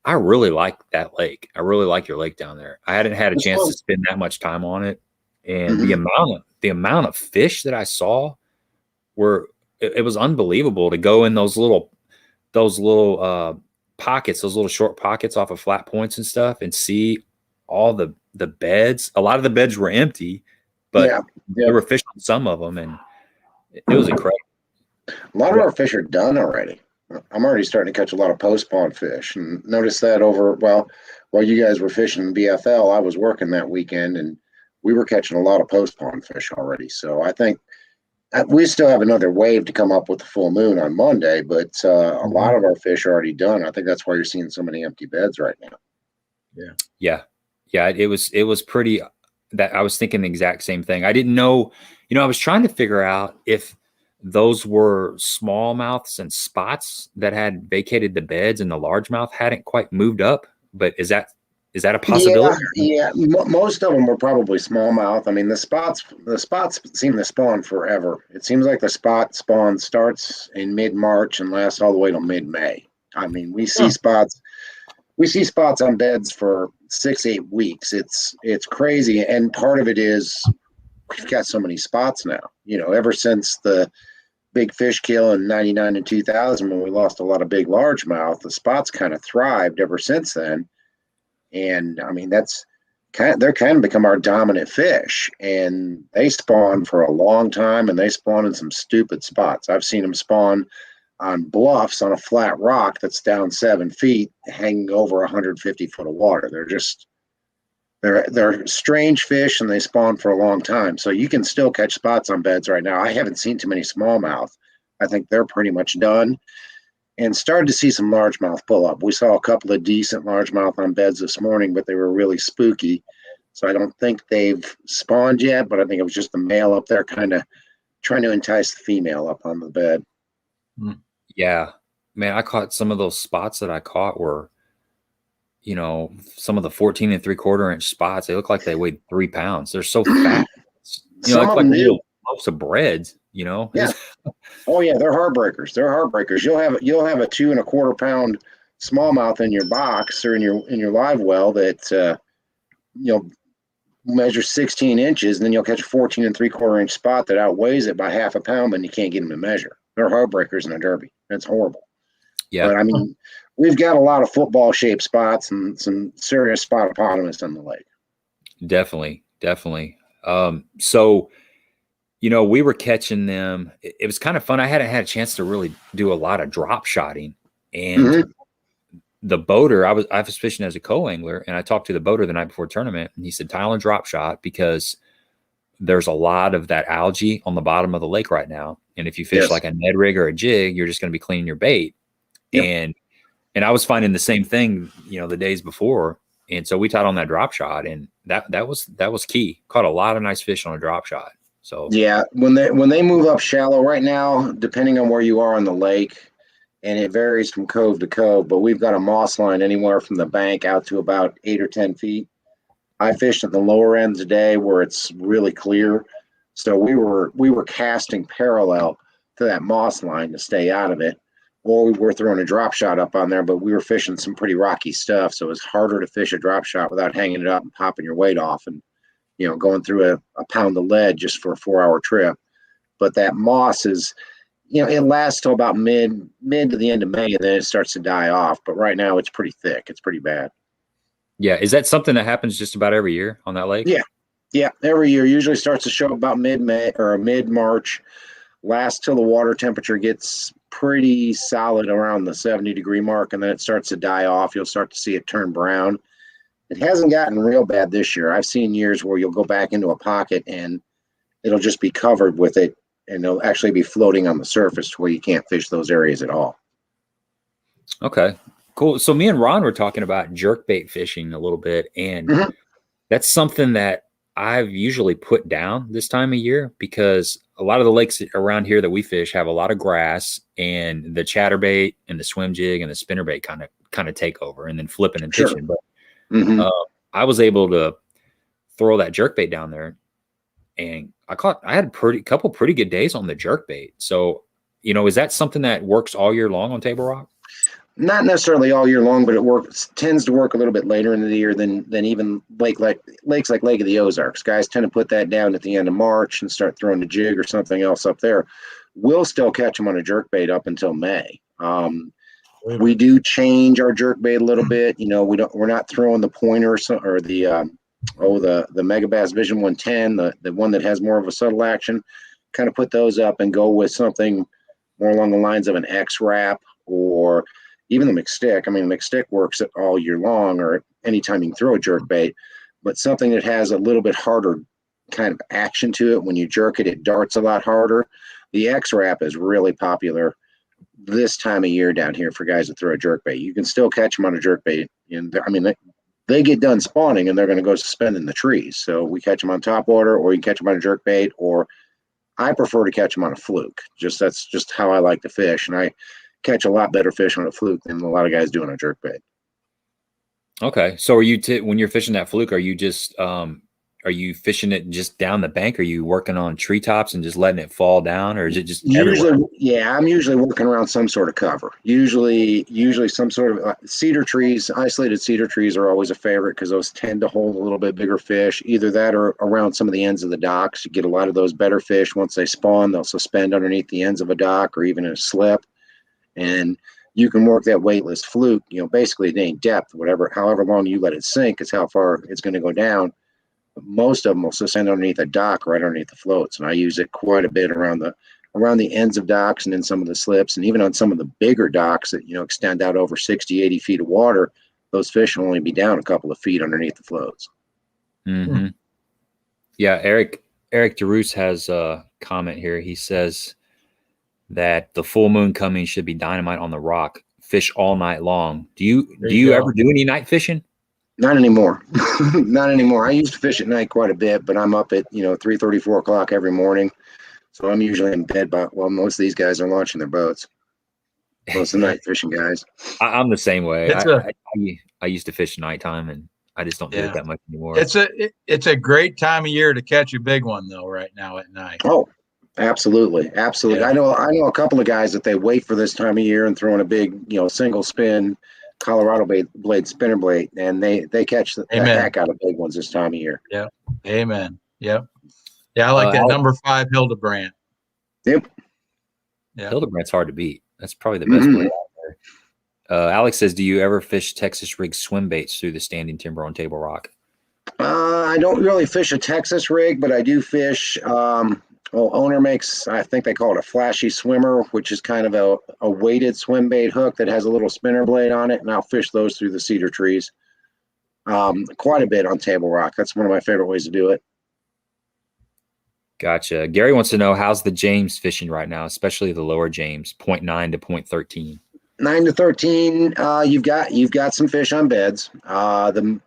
Speaker 1: I really like that lake. I really like your lake down there. I hadn't had a chance to spend that much time on it, and the amount of fish that I saw it was unbelievable to go in those little pockets, those little short pockets off of flat points and stuff, and see all the beds. A lot of the beds were empty, but there were fish on some of them, and it was incredible.
Speaker 3: A lot of our fish are done already. I'm already starting to catch a lot of post-spawn fish, and noticed that while you guys were fishing BFL, I was working that weekend, and we were catching a lot of post-spawn fish already. So I think we still have another wave to come up with the full moon on Monday, but a lot of our fish are already done. I think that's why you're seeing so many empty beds right now.
Speaker 1: Yeah. It was pretty. That I was thinking the exact same thing. I didn't know. I was trying to figure out if those were smallmouths and spots that had vacated the beds, and the largemouth hadn't quite moved up. But is that a possibility?
Speaker 3: Yeah. Most of them were probably smallmouth. I mean, the spots seem to spawn forever. It seems like the spot spawn starts in mid-March and lasts all the way to mid-May. I mean, we see spots on beds for 6-8 weeks. It's crazy, and part of it is we've got so many spots now. Ever since the big fish kill in 99 and 2000, when we lost a lot of big largemouth, the spots kind of thrived ever since then. And I mean, they're kind of become our dominant fish, and they spawn for a long time, and they spawn in some stupid spots. I've seen them spawn on bluffs on a flat rock that's down 7 feet, hanging over 150 foot of water. They're strange fish, and they spawn for a long time. So you can still catch spots on beds right now. I haven't seen too many smallmouth. I think they're pretty much done. And started to see some largemouth pull up. We saw a couple of decent largemouth on beds this morning, but they were really spooky. So I don't think they've spawned yet, but I think it was just the male up there kind of trying to entice the female up on the bed.
Speaker 1: Yeah, man, I caught some of those spots that I caught were, some of the 14 3/4 inch spots. They look like they weighed 3 pounds. They're so fat. Like little loaves of bread.
Speaker 3: Yeah. Oh yeah, they're heartbreakers. They're heartbreakers. You'll have a 2¼ pound smallmouth in your box or in your live well that you know measures 16 inches, and then you'll catch a 14¾ inch spot that outweighs it by half a pound, and you can't get them to measure. They're heartbreakers in a derby. That's horrible.
Speaker 1: Yeah.
Speaker 3: But I mean, we've got a lot of football shaped spots and some serious spotopotamus on the lake.
Speaker 1: Definitely. So, we were catching them. It was kind of fun. I hadn't had a chance to really do a lot of drop shotting, and the boater, I was fishing as a co-angler, and I talked to the boater the night before tournament, and he said, Tyler, drop shot, because there's a lot of that algae on the bottom of the lake right now. And if you fish like a Ned rig or a jig, you're just going to be cleaning your bait. Yep. And I was finding the same thing, the days before. And so we tied on that drop shot, and that was key. Caught a lot of nice fish on a drop shot. So
Speaker 3: yeah, when they move up shallow right now, depending on where you are on the lake, and it varies from cove to cove, but we've got a moss line anywhere from the bank out to about 8 or 10 feet. I fished at the lower end today where it's really clear. So we were casting parallel to that moss line to stay out of it. Or we were throwing a drop shot up on there, but we were fishing some pretty rocky stuff. So it was harder to fish a drop shot without hanging it up and popping your weight off and, going through a pound of lead just for a 4-hour trip. But that moss is, it lasts till about mid to the end of May, and then it starts to die off. But right now it's pretty thick. It's pretty bad.
Speaker 1: Yeah. Is that something that happens just about every year on that lake?
Speaker 3: Yeah. Yeah. Every year usually starts to show about mid-May or mid-March, lasts till the water temperature gets pretty solid around the 70-degree mark, and then it starts to die off. You'll start to see it turn brown. It hasn't gotten real bad this year. I've seen years where you'll go back into a pocket and it'll just be covered with it, and it'll actually be floating on the surface to where you can't fish those areas at all.
Speaker 1: Okay, cool. So me and Ron were talking about jerkbait fishing a little bit, and that's something that I've usually put down this time of year, because a lot of the lakes around here that we fish have a lot of grass, and the chatterbait and the swim jig and the spinnerbait kind of take over, and then flipping and pitching. But I was able to throw that jerkbait down there, and I had a couple pretty good days on the jerkbait. So, is that something that works all year long on Table Rock?
Speaker 3: Not necessarily all year long, but it tends to work a little bit later in the year than even lakes like Lake of the Ozarks. Guys tend to put that down at the end of March and start throwing a jig or something else up there. We'll still catch them on a jerkbait up until May. We do change our jerkbait a little bit. We're not throwing the pointer or the Mega Bass Vision 110, the one that has more of a subtle action. Kind of put those up and go with something more along the lines of an X wrap, or even the McStick. I mean, the McStick works all year long, or anytime you can throw a jerkbait, but something that has a little bit harder kind of action to it. When you jerk it, it darts a lot harder. The X wrap is really popular this time of year down here for guys that throw a jerkbait. You can still catch them on a jerkbait, and I mean, they get done spawning and they're going to go suspend in the trees. So we catch them on top water, or you catch them on a jerkbait, or I prefer to catch them on a fluke. That's just how I like to fish, and I catch a lot better fish on a fluke than a lot of guys do on a jerkbait.
Speaker 1: Okay, so are you when you're fishing that fluke? Are you just are you fishing it just down the bank? Are you working on treetops and just letting it fall down, or is it just
Speaker 3: usually
Speaker 1: everywhere?
Speaker 3: Yeah, I'm usually working around some sort of cover. Usually some sort of cedar trees. Isolated cedar trees are always a favorite because those tend to hold a little bit bigger fish. Either that or around some of the ends of the docks. You get a lot of those better fish. Once they spawn, they'll suspend underneath the ends of a dock or even in a slip, and you can work that weightless fluke. Basically at any depth, however long you let it sink is how far it's going to go down. Most of them will suspend underneath a dock, right underneath the floats, and I use it quite a bit around the ends of docks and in some of the slips, and even on some of the bigger docks that extend out over 60-80 feet of water. Those fish will only be down a couple of feet underneath the floats.
Speaker 1: Yeah, Eric DaRossa has a comment here. He says that the full moon coming should be dynamite on the rock. Fish all night long. Do you ever do any night fishing?
Speaker 3: Not anymore. Not anymore. I used to fish at night quite a bit, but I'm up at 3:30, 4 o'clock every morning. So I'm usually in bed most of these guys are launching their boats. Most of the night fishing guys.
Speaker 1: I'm the same way. I used to fish nighttime, and I just don't do it that much anymore.
Speaker 2: It's a great time of year to catch a big one though. Right now at night.
Speaker 3: Absolutely. Absolutely.
Speaker 2: Yeah.
Speaker 3: I know a couple of guys that they wait for this time of year and throw in a big, single spin Colorado blade spinner blade, and they catch the heck out of big ones this time of year.
Speaker 2: Yeah. Amen. Yep. Yeah. I like that number 5 Hildebrand.
Speaker 3: Yep.
Speaker 2: Yeah.
Speaker 1: Hildebrand's hard to beat. That's probably the best blade out there. Alex says, do you ever fish Texas rig swim baits through the standing timber on Table Rock?
Speaker 3: I don't really fish a Texas rig, but I do fish. Owner makes, I think they call it a flashy swimmer, which is kind of a weighted swim bait hook that has a little spinner blade on it, and I'll fish those through the cedar trees quite a bit on Table Rock. That's one of my favorite ways to do it.
Speaker 1: Gotcha. Gary wants to know, how's the James fishing right now, especially the lower James, 0.9 to 0.13?
Speaker 3: 9 to 13, you've got some fish on beds. The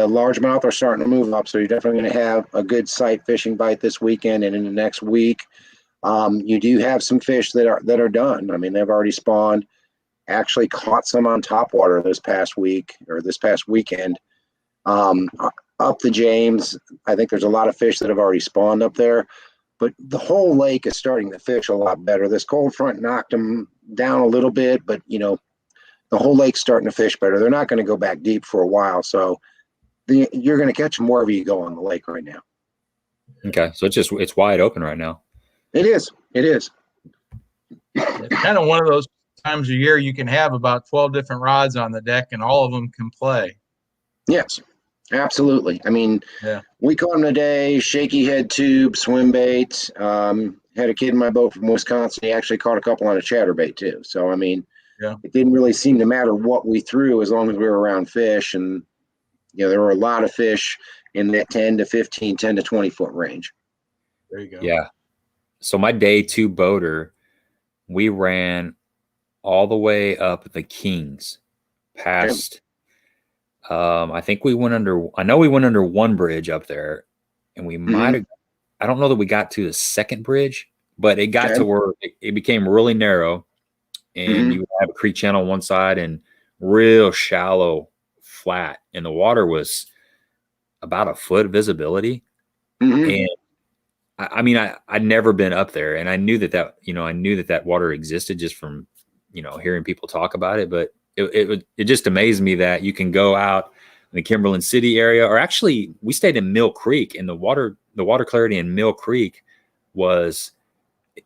Speaker 3: largemouth are starting to move up, so you're definitely going to have a good sight fishing bite this weekend and in the next week. You do have some fish that are done. I mean, they've already spawned. Actually caught some on topwater this past weekend. Up the James, I think there's a lot of fish that have already spawned up there, but the whole lake is starting to fish a lot better. This cold front knocked them down a little bit, but the whole lake's starting to fish better. They're not going to go back deep for a while, so you're going to catch them wherever you go on the lake right now.
Speaker 1: Okay, so it's wide open right now.
Speaker 3: It is.
Speaker 2: It's kind of one of those times a year you can have about 12 different rods on the deck and all of them can play.
Speaker 3: Yes, absolutely. I mean, we caught them today, shaky head tube, swim bait. Had a kid in my boat from Wisconsin. He actually caught a couple on a chatterbait too. So, I mean, it didn't really seem to matter what we threw as long as we were around fish. And, there were a lot of fish in that 10 to 15, 10 to 20 foot range.
Speaker 2: There you go.
Speaker 1: Yeah. So my day 2 boater, we ran all the way up the Kings past, I think we went under one bridge up there, and we might have, I don't know that we got to the second bridge, but it got to where it became really narrow, and you have a creek channel on one side and real shallow flat, and the water was about a foot visibility. And I mean, I'd never been up there, and I knew that water existed just from, hearing people talk about it, but it just amazed me that you can go out in the Cumberland City area, or actually we stayed in Mill Creek, and the water clarity in Mill Creek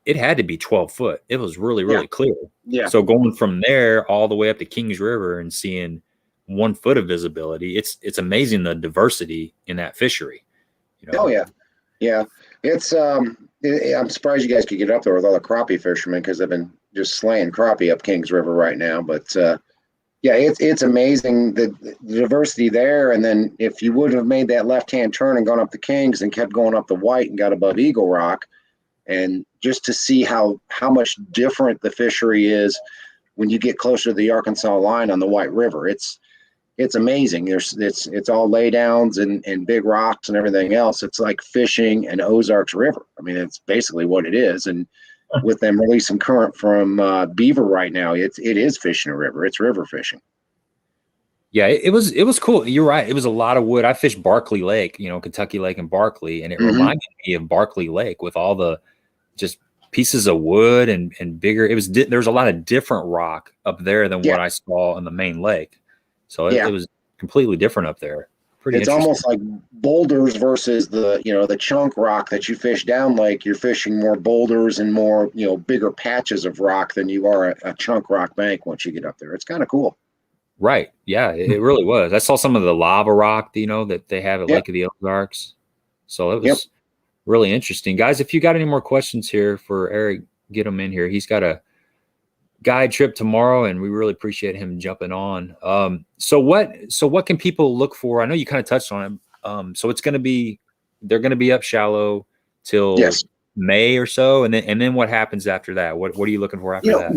Speaker 1: it had to be 12 foot. It was really, really clear. Yeah. So going from there all the way up to Kings River and seeing 1 foot of visibility, it's amazing the diversity in that fishery.
Speaker 3: Oh yeah. Yeah. It's I'm surprised you guys could get up there with all the crappie fishermen, because they've been just slaying crappie up Kings River right now. But it's amazing the diversity there. And then if you would have made that left-hand turn and gone up the Kings and kept going up the White and got above Eagle Rock, and just to see how much different the fishery is when you get closer to the Arkansas line on the White River. It's amazing. It's all laydowns and big rocks and everything else. It's like fishing an Ozarks River. I mean, it's basically what it is. And with them releasing current from Beaver right now, it is fishing a river. It's river fishing.
Speaker 1: Yeah, it was cool. You're right. It was a lot of wood. I fished Barkley Lake, Kentucky Lake and Barkley, and it reminded me of Barkley Lake with all the just pieces of wood and bigger. There was a lot of different rock up there than what I saw in the main lake. So it was completely different up there. It's
Speaker 3: almost like boulders versus the chunk rock that you fish down lake. You're fishing more boulders and more, bigger patches of rock than you are a chunk rock bank once you get up there. It's kind of cool.
Speaker 1: Right. Yeah, it really was. I saw some of the lava rock, that they have at Lake of the Ozarks. So it was really interesting. Guys, if you got any more questions here for Eric, get them in here. He's got a guide trip tomorrow, and we really appreciate him jumping on. So what can people look for? I know you kind of touched on it. So they're going to be up shallow till May or so, and then what happens after that? What are you looking for after that?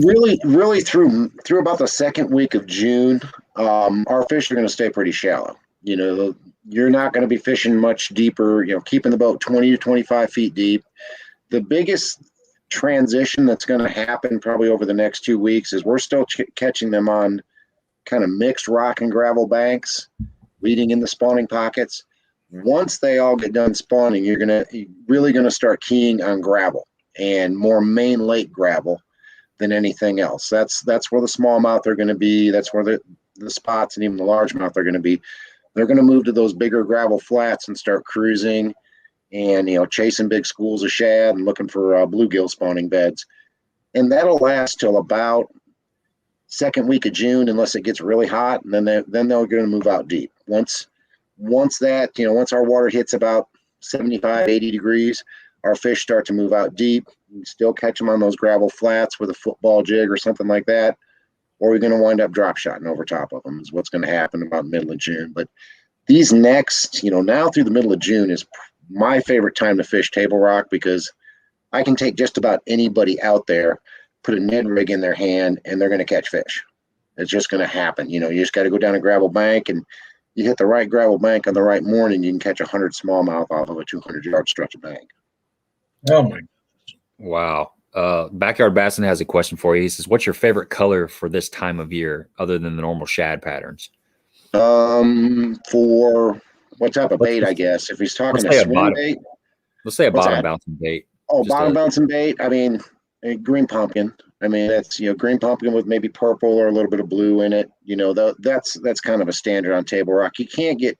Speaker 1: Really through about the second week of June, our fish are going to stay pretty shallow. You're not going to be fishing much deeper. Keeping the boat 20 to 25 feet deep. The biggest transition that's going to happen probably over the next 2 weeks is we're still catching them on kind of mixed rock and gravel banks leading in the spawning pockets. Once they all get done spawning, you're really going to start keying on gravel.
Speaker 3: and more main lake gravel than anything else. That's where the smallmouth are going to be. That's where the spots and even the largemouth are going to be. They're going to move to those bigger gravel flats and start cruising and, chasing big schools of shad and looking for bluegill spawning beds. And that'll last till about second week of June, unless it gets really hot. And then they're going to move out deep. Once our water hits about 75, 80 degrees, our fish start to move out deep. We still catch them on those gravel flats with a football jig or something like that. Or we're going to wind up drop shotting over top of them is what's going to happen about middle of June. But these next, now through the middle of June is my favorite time to fish Table Rock, because I can take just about anybody out there, put a Ned rig in their hand, and they're going to catch fish. It's just going to happen. You just got to go down a gravel bank, and you hit the right gravel bank on the right morning, you can catch 100 smallmouth off of a 200-yard stretch of bank.
Speaker 2: Oh my!
Speaker 1: Wow. Backyard Bassin has a question for you. He says, "What's your favorite color for this time of year, other than the normal shad patterns?"
Speaker 3: For what type of bait? I guess if he's talking a swim bait,
Speaker 1: let's say a bottom bouncing bait.
Speaker 3: Oh, bottom bouncing bait. I mean, a green pumpkin. I mean, that's green pumpkin with maybe purple or a little bit of blue in it. That's kind of a standard on Table Rock. You can't get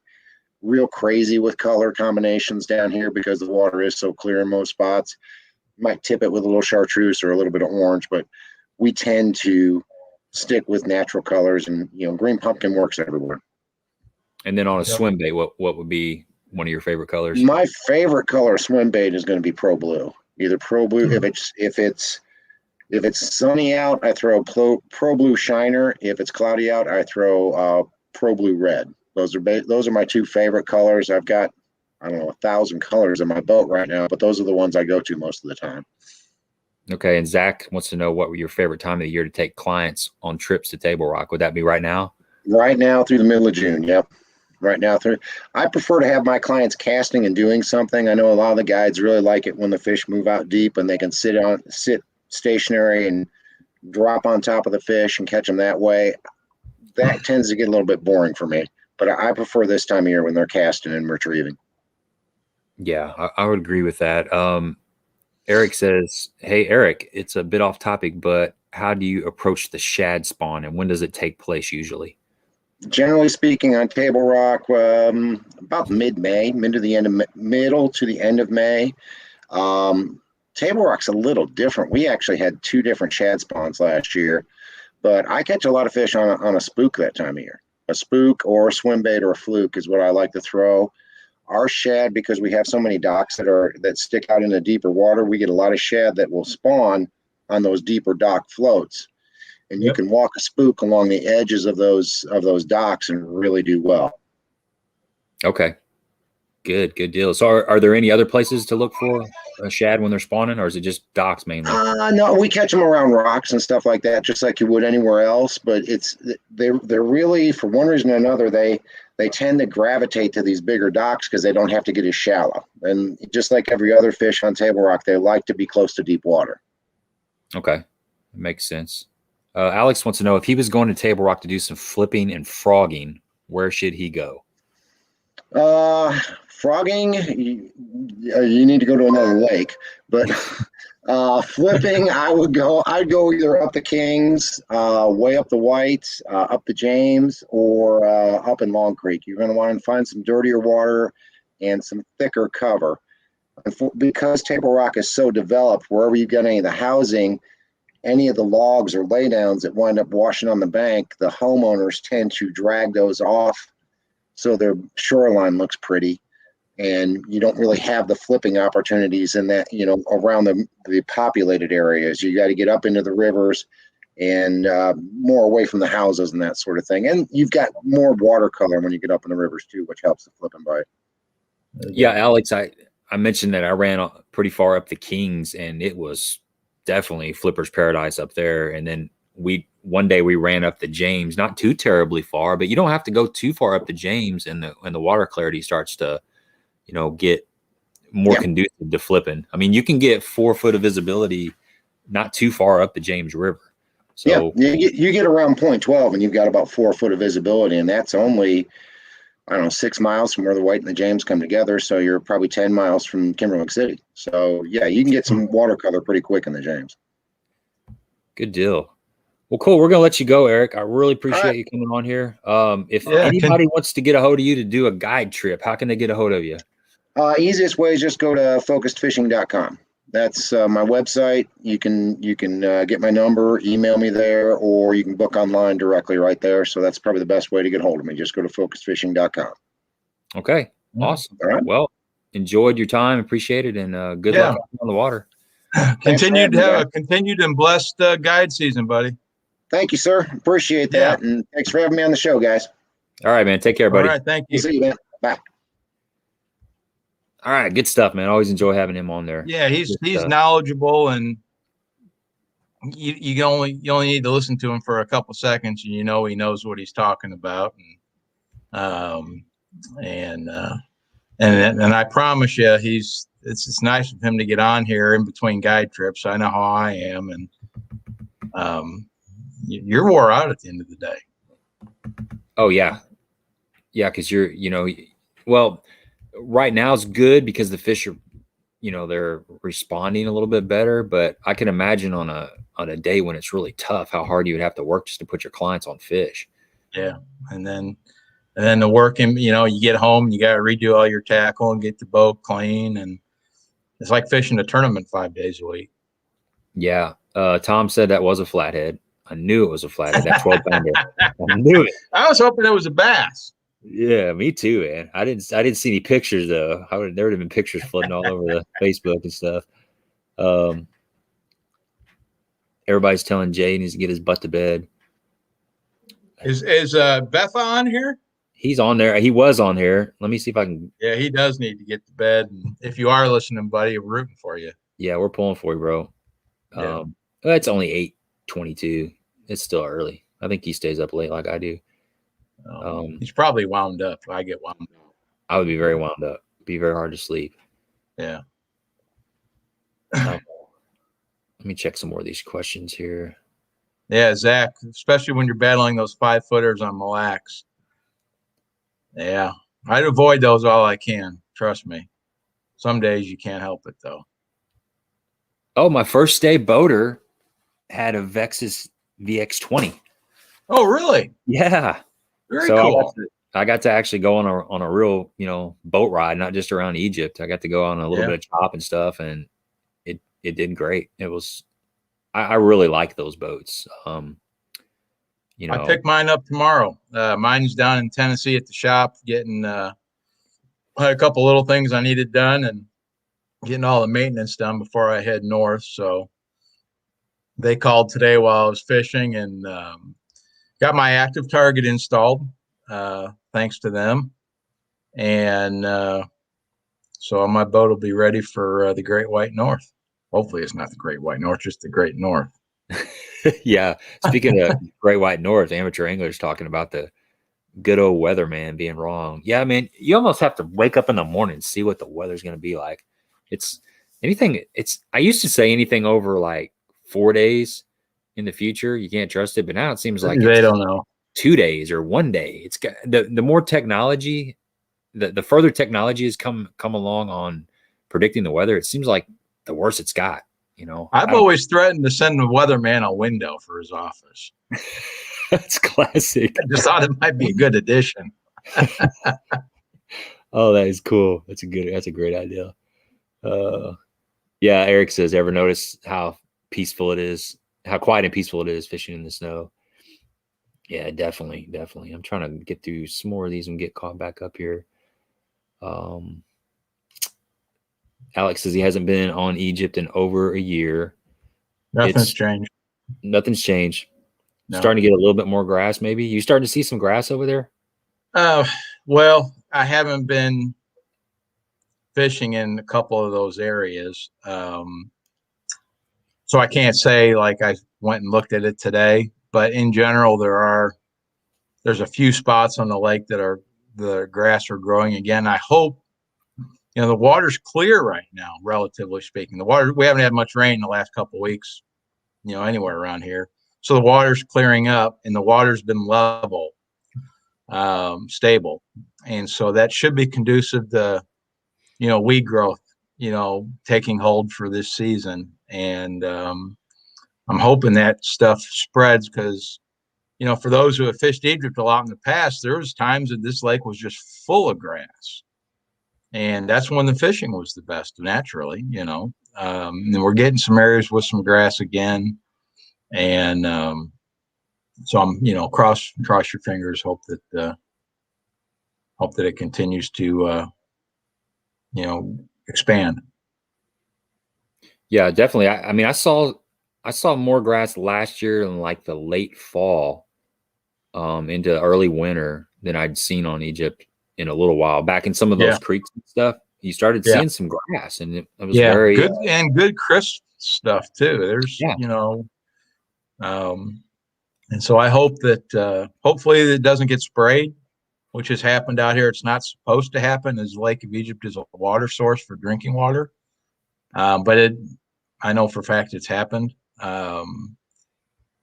Speaker 3: real crazy with color combinations down here because the water is so clear in most spots. You might tip it with a little chartreuse or a little bit of orange, but we tend to stick with natural colors, and green pumpkin works everywhere. And then on a swim bait, what would be one of your favorite colors? My favorite color swim bait is going to be Pro Blue. Either Pro Blue, if it's sunny out, I throw Pro Blue Shiner. If it's cloudy out, I throw Pro Blue Red. Those are my two favorite colors. I've got, 1,000 colors in my boat right now, but those are the ones I go to most of the time. Okay, and Zach wants to know what were your favorite time of the year to take clients on trips to Table Rock. Would that be right now? Right now through the middle of June, yep. Right now through. I prefer to have my clients casting and doing something. I know a lot of the guides really like it when the fish move out deep and they can sit stationary and drop on top of the fish and catch them that way. That tends to get a little bit boring for me, but I prefer this time of year when they're casting and retrieving. Yeah, I would agree with that. Eric says, "Hey, Eric, it's a bit off topic, but how do you approach the shad spawn, and when does it take place usually?" Generally speaking, on Table Rock, about mid-May, middle to the end of May. Table Rock's a little different. We actually had 2 different shad spawns last year, but I catch a lot of fish on a spook that time of year. A spook or a swim bait or a fluke is what I like to throw. Our shad, because we have so many docks that stick out into deeper water, we get a lot of shad that will spawn on those deeper dock floats. And you can walk a spook along the edges of those docks and really do well. Okay. Good deal. So are there any other places to look for a shad when they're spawning, or is it just docks mainly? No, we catch them around rocks and stuff like that, just like you would anywhere else. But they're really, for one reason or another, they tend to gravitate to these bigger docks because they don't have to get as shallow. And just like every other fish on Table Rock, they like to be close to deep water. Okay, that makes sense. Alex wants to know, if he was going to Table Rock to do some flipping and frogging, where should he go? Frogging, you need to go to another lake. But flipping, I'd go either up the Kings, way up the Whites, up the James, or up in Long Creek. You're going to want to find some dirtier water and some thicker cover. Because Table Rock is so developed, wherever you get any of the housing, any of the logs or laydowns that wind up washing on the bank, the homeowners tend to drag those off so their shoreline looks pretty, and you don't really have the flipping opportunities in that, around the populated areas. You got to get up into the rivers and more away from the houses and that sort of thing. And you've got more watercolor when you get up in the rivers too, which helps the flipping bite. Yeah, Alex, I mentioned that I ran pretty far up the Kings, and it was definitely flipper's paradise up there. And then one day we ran up the James, not too terribly far, but you don't have to go too far up the James, and the water clarity starts to, get more conducive to flipping. I mean, you can get 4 foot of visibility not too far up the James River. So you get around point 12 and you've got about 4 foot of visibility, and that's only I don't know, 6 miles from where the White and the James come together. So you're probably 10 miles from Cumberland City. So yeah, you can get some watercolor pretty quick in the James.
Speaker 1: Good deal. Well, cool. We're going to let you go, Eric. I really appreciate
Speaker 3: right.
Speaker 1: you coming on here. If anybody wants to get a hold of you to do a guide trip, how can they get a hold of you?
Speaker 3: Easiest way is just go to focusedfishing.com. That's my website. You can get my number, email me there, or you can book online directly right there. So that's probably the best way to get hold of me. Just go to focusedfishing.com.
Speaker 1: Okay. Awesome.
Speaker 3: All right.
Speaker 1: Well, enjoyed your time. Appreciate it. And good luck on the water.
Speaker 2: Continue to have a continued and blessed guide season, buddy.
Speaker 3: Thank you, sir. Appreciate that.
Speaker 2: Yeah.
Speaker 3: And thanks for having me on the show, guys.
Speaker 1: All right, man. Take care, buddy.
Speaker 2: All right. Thank you.
Speaker 3: See you, man. Bye.
Speaker 1: All right. Good stuff, man. Always enjoy having him on there.
Speaker 2: Yeah, he's knowledgeable, and you only need to listen to him for a couple seconds, and you know he knows what he's talking about. And I promise you, it's nice of him to get on here in between guide trips. I know how I am, and you're wore out at the end of the day.
Speaker 1: Oh yeah, because well, right now it's good because the fish are, they're responding a little bit better. But I can imagine on a day when it's really tough, how hard you would have to work just to put your clients on fish.
Speaker 2: Yeah, and then the working, you get home, you got to redo all your tackle and get the boat clean, and it's like fishing a tournament 5 days a week.
Speaker 1: Yeah, Tom said that was a flathead. I knew it was a flathead. That 12-pounder. I knew it.
Speaker 2: I was hoping it was a bass.
Speaker 1: Yeah, me too, man. I didn't see any pictures though. There would have been pictures floating all over the Facebook and stuff. Everybody's telling Jay he needs to get his butt to bed.
Speaker 2: Is Betha on here?
Speaker 1: He's on there. He was on here. Let me see if I can.
Speaker 2: Yeah, he does need to get to bed. And if you are listening, buddy, we're rooting for you.
Speaker 1: Yeah, we're pulling for you, bro.
Speaker 2: Yeah.
Speaker 1: It's only 8:22. It's still early. I think he stays up late like I do.
Speaker 2: He's probably wound up. I get wound up.
Speaker 1: I would be very wound up. Be very hard to sleep.
Speaker 2: Yeah.
Speaker 1: Let me check some more of these questions here.
Speaker 2: Yeah, Zach, especially when you're battling those 5-footers on Mille Lacs. Yeah, I'd avoid those all I can. Trust me. Some days you can't help it, though.
Speaker 1: Oh, my first day boater had a Vexus VX20.
Speaker 2: Oh, really?
Speaker 1: Yeah.
Speaker 2: Very cool.
Speaker 1: I got to actually go on a real, boat ride, not just around Egypt. I got to go on a little bit of chop and stuff, and it did great. It was, I really like those boats.
Speaker 2: I picked mine up tomorrow. Mine's down in Tennessee at the shop, getting had a couple little things I needed done and getting all the maintenance done before I head north. So they called today while I was fishing and got my active target installed, thanks to them. And so my boat will be ready for the Great White North. Hopefully it's not the Great White North, just the Great North.
Speaker 1: Yeah. Speaking of Great White North, amateur anglers talking about the good old weather, man, being wrong. Yeah, I mean, you almost have to wake up in the morning and see what the weather's going to be like. I used to say anything over like 4 days in the future, you can't trust it. But now it seems like
Speaker 2: they don't know.
Speaker 1: 2 days or 1 day. It's got the more technology, the further technology has come along on predicting the weather. It seems like the worse it's got.
Speaker 2: I've always threatened to send the weatherman a window for his office.
Speaker 1: That's classic.
Speaker 2: I just thought it might be a good addition.
Speaker 1: Oh, that is cool. That's a great idea. Yeah, Eric says, ever notice how peaceful it is, how quiet and peaceful it is fishing in the snow? Yeah, definitely. I'm trying to get through some more of these and get caught back up here. Alex says he hasn't been on Egypt in over a year.
Speaker 2: Nothing's changed.
Speaker 1: Nothing's changed.
Speaker 2: No.
Speaker 1: Starting to get a little bit more grass, maybe. You starting to see some grass over there?
Speaker 2: Well, I haven't been fishing in a couple of those areas. So I can't say like I went and looked at it today, but in general, there's a few spots on the lake that the grass are growing again. I hope, the water's clear right now, relatively speaking. We haven't had much rain in the last couple of weeks, anywhere around here. So the water's clearing up and the water's been level. stable. And so that should be conducive to, weed growth, taking hold for this season. And I'm hoping that stuff spreads because, for those who have fished Egypt a lot in the past, there was times that this lake was just full of grass. And that's when the fishing was the best, naturally, and we're getting some areas with some grass again. And so I'm, cross your fingers, hope that it continues to, expand.
Speaker 1: Yeah, definitely. I mean, I saw more grass last year in like the late fall, into early winter than I'd seen on Egypt in a little while. Back in some of those creeks and stuff, you started seeing some grass, and it was very
Speaker 2: good and good crisp stuff too. There's and so I hope that hopefully it doesn't get sprayed, which has happened out here. It's not supposed to happen, as Lake of Egypt is a water source for drinking water, but I know for a fact it's happened.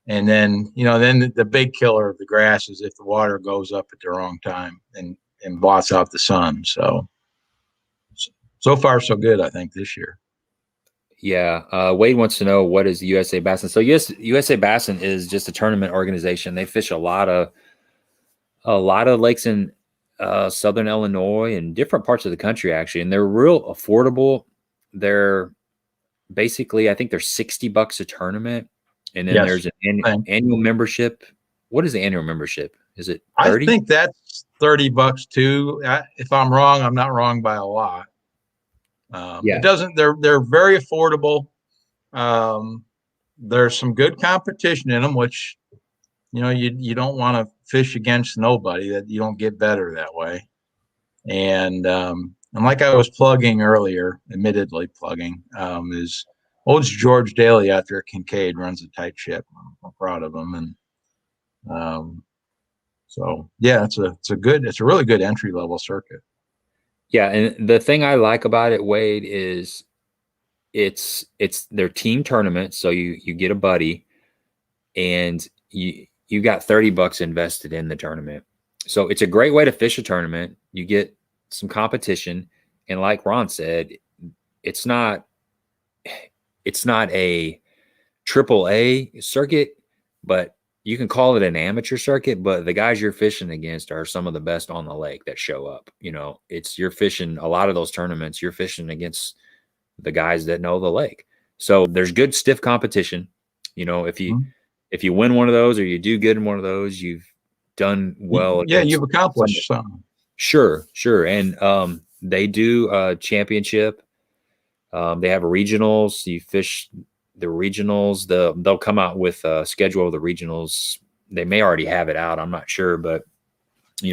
Speaker 2: And then, then the big killer of the grass is if the water goes up at the wrong time and blots out the sun. So far, so good, I think, this year.
Speaker 1: Yeah. Wade wants to know, what is the USA Basin? So USA Basin is just a tournament organization. They fish a lot of lakes in southern Illinois and different parts of the country, actually, and they're real affordable. They're basically, I think they're $60 a tournament. And then there's an annual membership. What is the annual membership? Is it 30?
Speaker 2: I think that's $30 too. If I'm wrong, I'm not wrong by a lot. It doesn't. They're very affordable. There's some good competition in them, which you don't want to fish against nobody. That you don't get better that way. And like I was plugging earlier, admittedly plugging, is old George Daly out there at Kincaid runs a tight ship. I'm proud of him, and so yeah, it's a really good entry level circuit.
Speaker 1: Yeah, and the thing I like about it, Wade, is it's their team tournament, so you get a buddy, and you got $30 invested in the tournament. So it's a great way to fish a tournament. You get some competition, and like Ron said, it's not a AAA circuit, but you can call it an amateur circuit, but the guys you're fishing against are some of the best on the lake that show up. You're fishing a lot of those tournaments. You're fishing against the guys that know the lake. So there's good stiff competition. If you win one of those or you do good in one of those, you've done well.
Speaker 2: Yeah, you've accomplished something.
Speaker 1: Sure. And they do a championship. They have regionals. You fish the regionals. They'll come out with a schedule of the regionals. They may already have it out. I'm not sure, but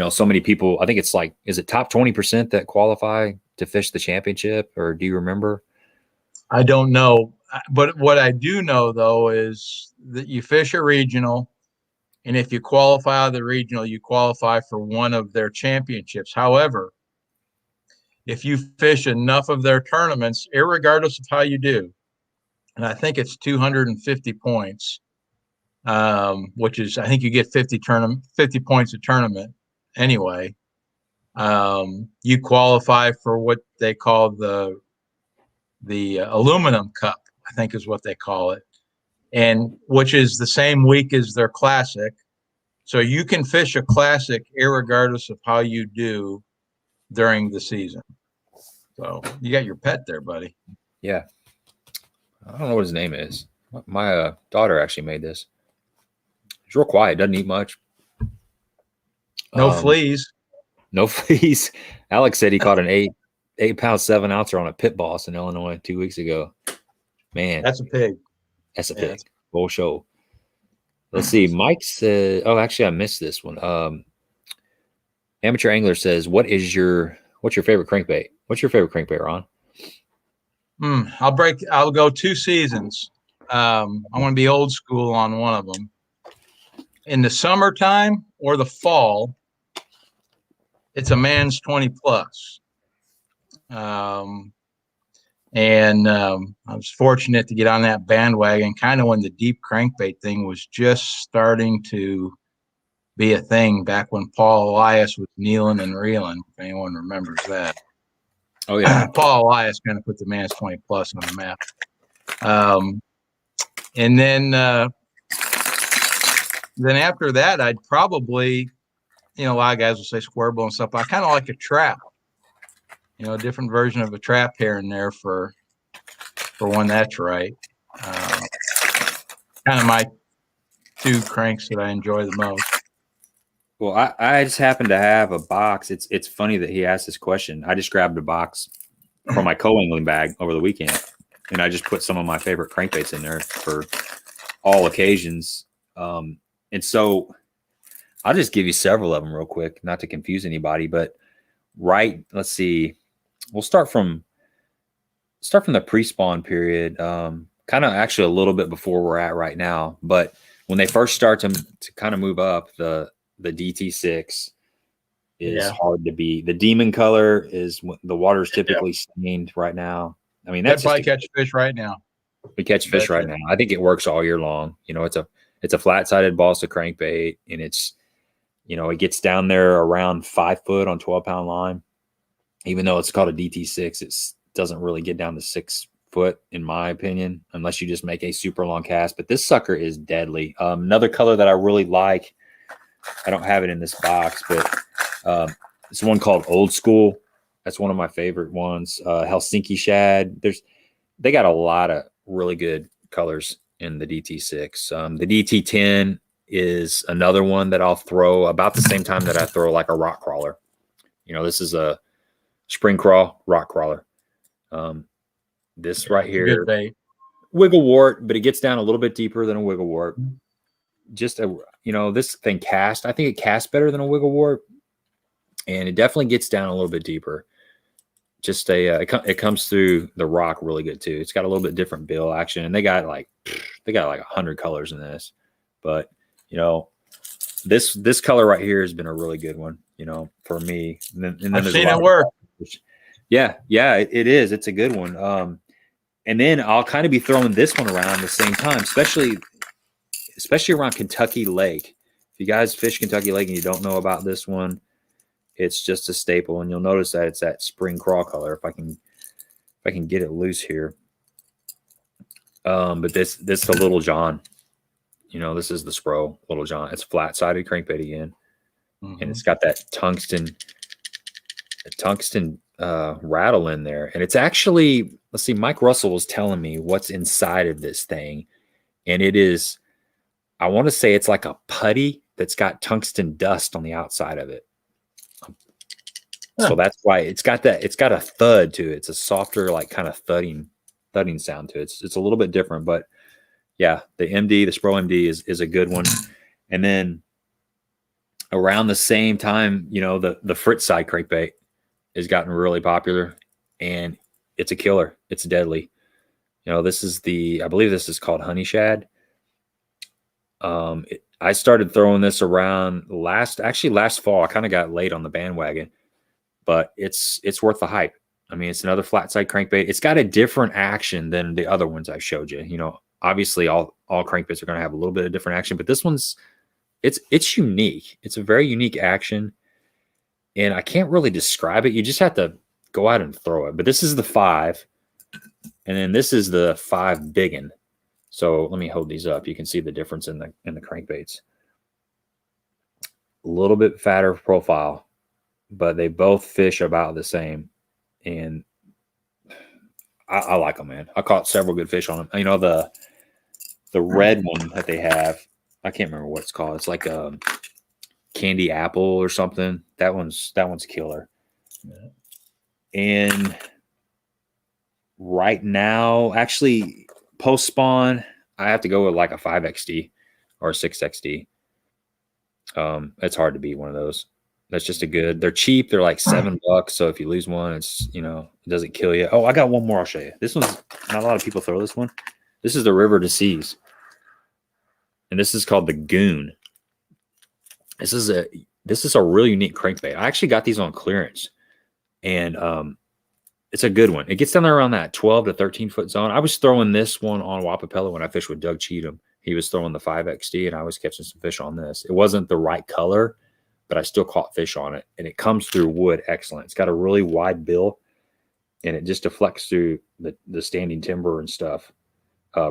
Speaker 1: so many people, I think it's like, is it top 20% that qualify to fish the championship, or do you remember?
Speaker 2: I don't know, but what I do know though is that you fish a regional, and if you qualify out of the regional, you qualify for one of their championships. However, if you fish enough of their tournaments, irregardless of how you do, and I think it's 250 points, which is, I think you get 50 points a tournament anyway. You qualify for what they call the aluminum cup, I think is what they call it, and which is the same week as their classic. So you can fish a classic irregardless of how you do during the season. So you got your pet there, buddy.
Speaker 1: Yeah. I don't know what his name is. My daughter actually made this. He's real quiet. Doesn't eat much.
Speaker 2: No fleas.
Speaker 1: No fleas. Alex said he caught an 8-pound 7-ouncer on a pit boss in Illinois 2 weeks ago. Man,
Speaker 2: that's a pig.
Speaker 1: That's a pig. Full show. Let's see. Mike said, oh, actually, I missed this one. Amateur Angler says, what's your favorite crankbait? What's your favorite crankbait, Ron?
Speaker 2: I'll go 2 seasons. I want to be old school on one of them. In the summertime or the fall, it's a man's 20 plus. And I was fortunate to get on that bandwagon kind of when the deep crankbait thing was just starting to be a thing back when Paul Elias was kneeling and reeling, if anyone remembers that.
Speaker 1: Oh yeah.
Speaker 2: Paul Elias kind of put the Man's 20 Plus on the map. And then after that, I'd probably, a lot of guys will say square bill and stuff, but I kind of like a trap, a different version of a trap here and there for when that's right. Kind of my two cranks that I enjoy the most.
Speaker 1: Well, I just happen to have a box. It's funny that he asked this question. I just grabbed a box from my co-angling bag over the weekend, and I just put some of my favorite crankbaits in there for all occasions. And so I'll just give you several of them real quick, not to confuse anybody, but let's see. We'll start from the pre-spawn period, kind of actually a little bit before we're at right now. But when they first start to kind of move up, the DT6 is hard to beat. The demon color is the water's typically stained right now. I mean, that's
Speaker 2: probably catch fish right now.
Speaker 1: We catch fish right now. I think it works all year long. It's a flat-sided balsa crankbait, and it's, it gets down there around 5 foot on 12-pound line. Even though it's called a DT6, it doesn't really get down to 6 foot, in my opinion, unless you just make a super long cast. But this sucker is deadly. Another color that I really like, I don't have it in this box, but it's one called Old School. That's one of my favorite ones. Helsinki shad. They got a lot of really good colors in the DT6. The DT10 is another one that I'll throw about the same time that I throw like a rock crawler. This is a spring crawl rock crawler. This right here, wiggle wart, but it gets down a little bit deeper than a wiggle wart. Just this thing cast. I think it casts better than a wiggle wart, and it definitely gets down a little bit deeper. Just it comes through the rock really good too. It's got a little bit different bill action, and they got like 100 colors in this. But this color right here has been a really good one, for me. And then
Speaker 2: I've seen it work.
Speaker 1: Yeah, it is. It's a good one. And then I'll kind of be throwing this one around at the same time, especially around Kentucky Lake. If you guys fish Kentucky Lake and you don't know about this one, it's just a staple, and you'll notice that it's that spring crawl color. If I can get it loose here. But this the Little John. This is the Spro Little John. It's flat-sided crankbait again, and it's got that tungsten rattle in there. And it's actually, let's see, Mike Russell was telling me what's inside of this thing, and it is, I want to say it's like a putty that's got tungsten dust on the outside of it. So that's why it's got a thud to it. It's a softer, like kind of thudding sound to it. It's a little bit different, but yeah, the Spro MD is a good one. And then around the same time, the Fritz side crankbait has gotten really popular, and it's a killer. It's deadly. This is I believe this is called honey shad. I started throwing this around last fall. I kind of got late on the bandwagon, but it's worth the hype. I mean, it's another flat side crankbait. It's got a different action than the other ones I showed you. Obviously all crankbaits are going to have a little bit of different action, but this one's, it's unique. It's a very unique action, and I can't really describe it. You just have to go out and throw it. But this is the 5, and then this is the 5 biggin. So let me hold these up. You can see the difference in the crankbaits. A little bit fatter profile, but they both fish about the same. And I like them, man. I caught several good fish on them. The red one that they have, I can't remember what it's called. It's like a candy apple or something. That one's killer. Yeah. And right now, actually, post spawn, I have to go with like a 5XD or a 6XD. It's hard to beat one of those. That's just they're cheap. They're like $7. So if you lose one, it's, it doesn't kill you. Oh, I got one more I'll show you. This one's, not a lot of people throw this one. This is the River to Seas. And this is called the Goon. This is a really unique crankbait. I actually got these on clearance, and it's a good one. It gets down there around that 12 to 13 foot zone. I was throwing this one on Wapapella when I fished with Doug Cheatham. he was throwing the 5XD, and I was catching some fish on this. It wasn't the right color, but I still caught fish on it, and it comes through wood excellent. It's got a really wide bill, and it just deflects through the standing timber and stuff,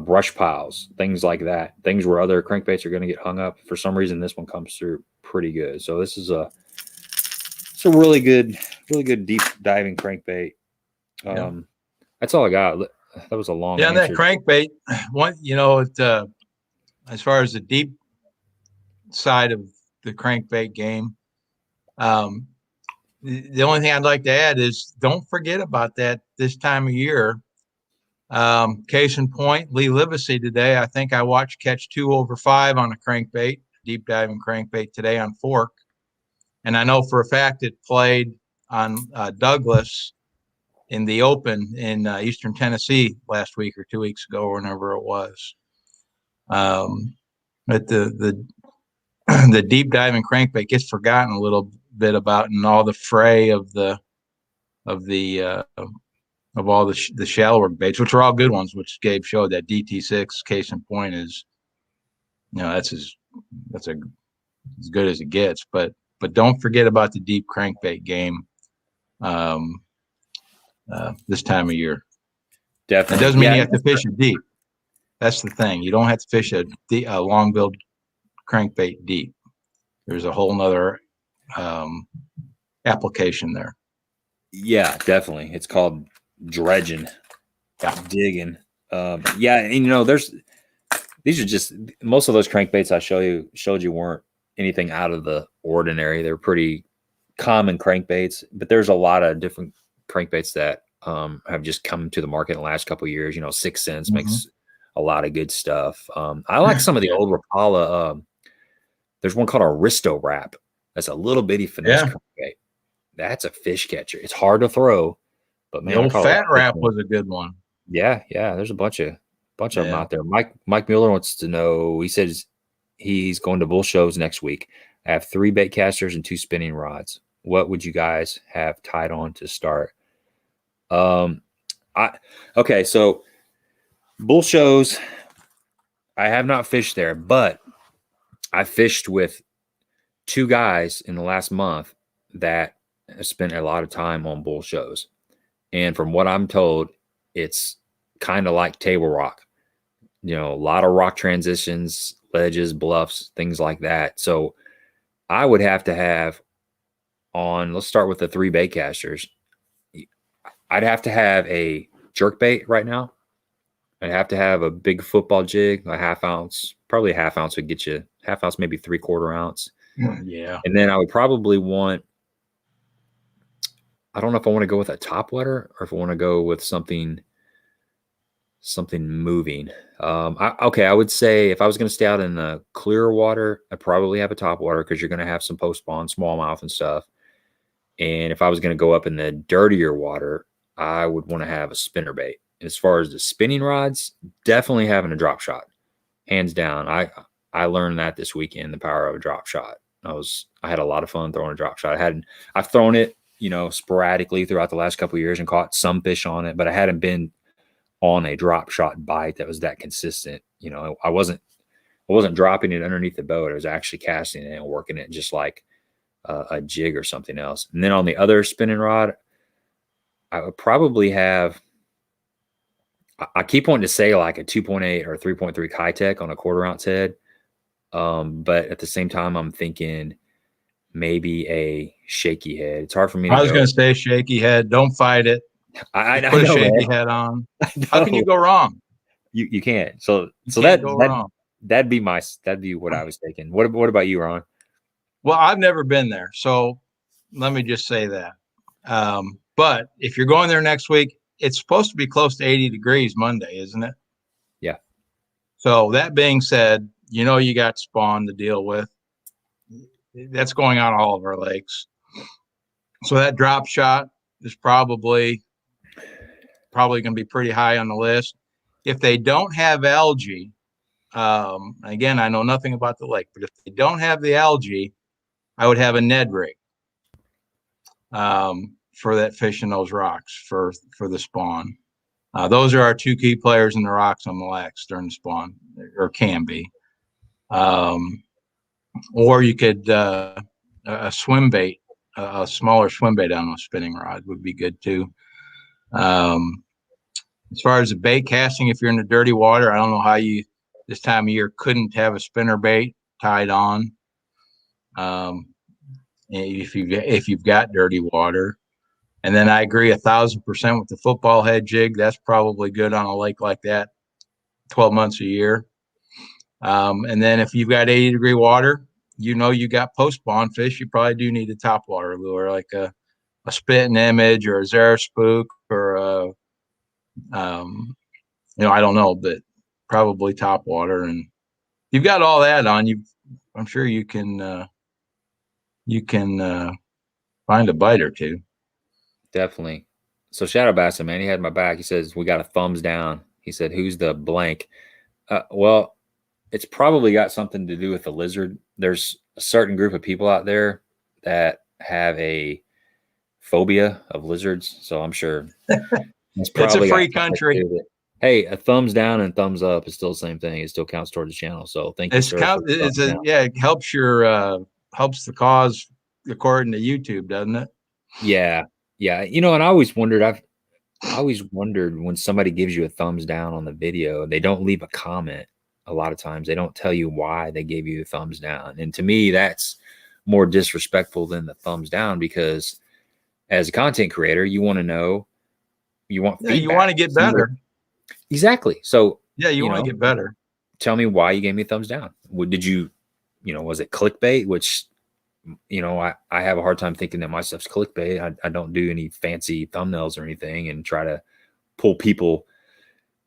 Speaker 1: brush piles, things like that, things where other crankbaits are going to get hung up. For some reason, this one comes through pretty good. So this is it's a really good deep diving crankbait. That's all I got. That was a long
Speaker 2: answer. That crankbait, as far as the deep side of the crankbait game, the only thing I'd like to add is don't forget about that this time of year. Case in point, Lee Livesey today, I think I watched catch 2 over 5 on a crankbait, deep diving crankbait today on fork. And I know for a fact it played on Douglas in the Open in Eastern Tennessee last week or 2 weeks ago, or whenever it was. But the deep diving crankbait gets forgotten a little bit about in all the fray of all the shallower baits, which are all good ones, which Gabe showed. That DT6 case in point is, that's as good as it gets. But don't forget about the deep crankbait game this time of year.
Speaker 1: Definitely.
Speaker 2: It doesn't mean you have to fish it deep. That's the thing. You don't have to fish a long-billed crankbait deep. There's a whole nother application there.
Speaker 1: Yeah, definitely. It's called dredging, digging. And these are just, most of those crankbaits I showed you weren't anything out of the ordinary. They're pretty common crankbaits, but there's a lot of different crankbaits that have just come to the market in the last couple of years. 6 Sense makes a lot of good stuff. I like some of the old Rapala. There's one called a Risto Wrap. That's a little bitty finesse crankbait. That's a fish catcher. It's hard to throw, but man,
Speaker 2: the old Fat Wrap was a good one.
Speaker 1: Yeah. There's a bunch of them out there. Mike Mueller wants to know. He says he's going to bull shows next week. I have 3 bait casters and 2 spinning rods. What would you guys have tied on to start? Okay, so bull shows, I have not fished there, but I fished with 2 guys in the last month that have spent a lot of time on bull shows. And from what I'm told, it's kind of like Table Rock. A lot of rock transitions, ledges, bluffs, things like that. So I would have to have on, let's start with the 3 bait casters. I'd have to have a jerk bait right now. I'd have to have a big football jig, a half ounce, probably a half ounce would get you half ounce, maybe 3/4 ounce.
Speaker 2: Yeah.
Speaker 1: And then I would probably want, I don't know if I want to go with a topwater or if I want to go with something moving. I would say if I was going to stay out in the clearer water, I'd probably have a topwater because you're going to have some post spawn, smallmouth and stuff. And if I was going to go up in the dirtier water, I would want to have a spinner bait. And as far as the spinning rods, definitely having a drop shot, hands down. I learned that this weekend, the power of a drop shot. I had a lot of fun throwing a drop shot. I've thrown it, sporadically throughout the last couple of years and caught some fish on it, but I hadn't been on a drop shot bite that was that consistent. I wasn't dropping it underneath the boat. I was actually casting it and working it just like a jig or something else. And then on the other spinning rod, I would probably have, I keep wanting to say like a 2.8 or 3.3 Kitech on a 1/4 ounce head. But at the same time, I'm thinking maybe a shaky head. It's hard for me.
Speaker 2: I was going to say shaky head. Don't fight it.
Speaker 1: I
Speaker 2: put
Speaker 1: know,
Speaker 2: a shaky
Speaker 1: man.
Speaker 2: head on. How can you go wrong?
Speaker 1: You can't. So
Speaker 2: that'd be
Speaker 1: what I was thinking. What about you, Ron?
Speaker 2: Well, I've never been there, so let me just say that. But if you're going there next week, it's supposed to be close to 80 degrees Monday, isn't it?
Speaker 1: Yeah.
Speaker 2: So that being said, you got spawn to deal with. That's going on all of our lakes. So that drop shot is probably going to be pretty high on the list. If they don't have algae, again, I know nothing about the lake, but if they don't have the algae, I would have a Ned rig for that fish in those rocks for the spawn. Those are our two key players in the rocks on Mille Lacs during the spawn, or can be. Or you could a swim bait, a smaller swim bait on a spinning rod would be good too. As far as the bait casting, if you're in the dirty water, I don't know how you this time of year couldn't have a spinner bait tied on. If you've got dirty water. And then I agree 1,000% with the football head jig. That's probably good on a lake like that 12 months a year. And then if you've got 80-degree water, you got post-spawn fish, you probably do need a topwater lure, like a spitting image or a Zara spook or I don't know, but probably topwater. And you've got all that on you. I'm sure you can find a bite or two.
Speaker 1: Definitely. So Shadow Bassin, man, he had my back. He says, we got a thumbs down. He said, who's the blank? Well, it's probably got something to do with the lizard. There's a certain group of people out there that have a phobia of lizards. So I'm sure
Speaker 2: it's a free country.
Speaker 1: Hey, a thumbs down and thumbs up is still the same thing. It still counts towards the channel. So thank you, sir.
Speaker 2: It helps helps the cause according to YouTube, doesn't it?
Speaker 1: Yeah. Yeah. And I always wondered, I always wondered when somebody gives you a thumbs down on the video, they don't leave a comment. A lot of times they don't tell you why they gave you a thumbs down. And to me, that's more disrespectful than the thumbs down, because as a content creator, you want to know, you want feedback.
Speaker 2: You want to get better.
Speaker 1: Exactly. So
Speaker 2: yeah, you want to get better.
Speaker 1: Tell me why you gave me a thumbs down. Did you, was it clickbait? Which, I have a hard time thinking that my stuff's clickbait. I don't do any fancy thumbnails or anything and try to pull people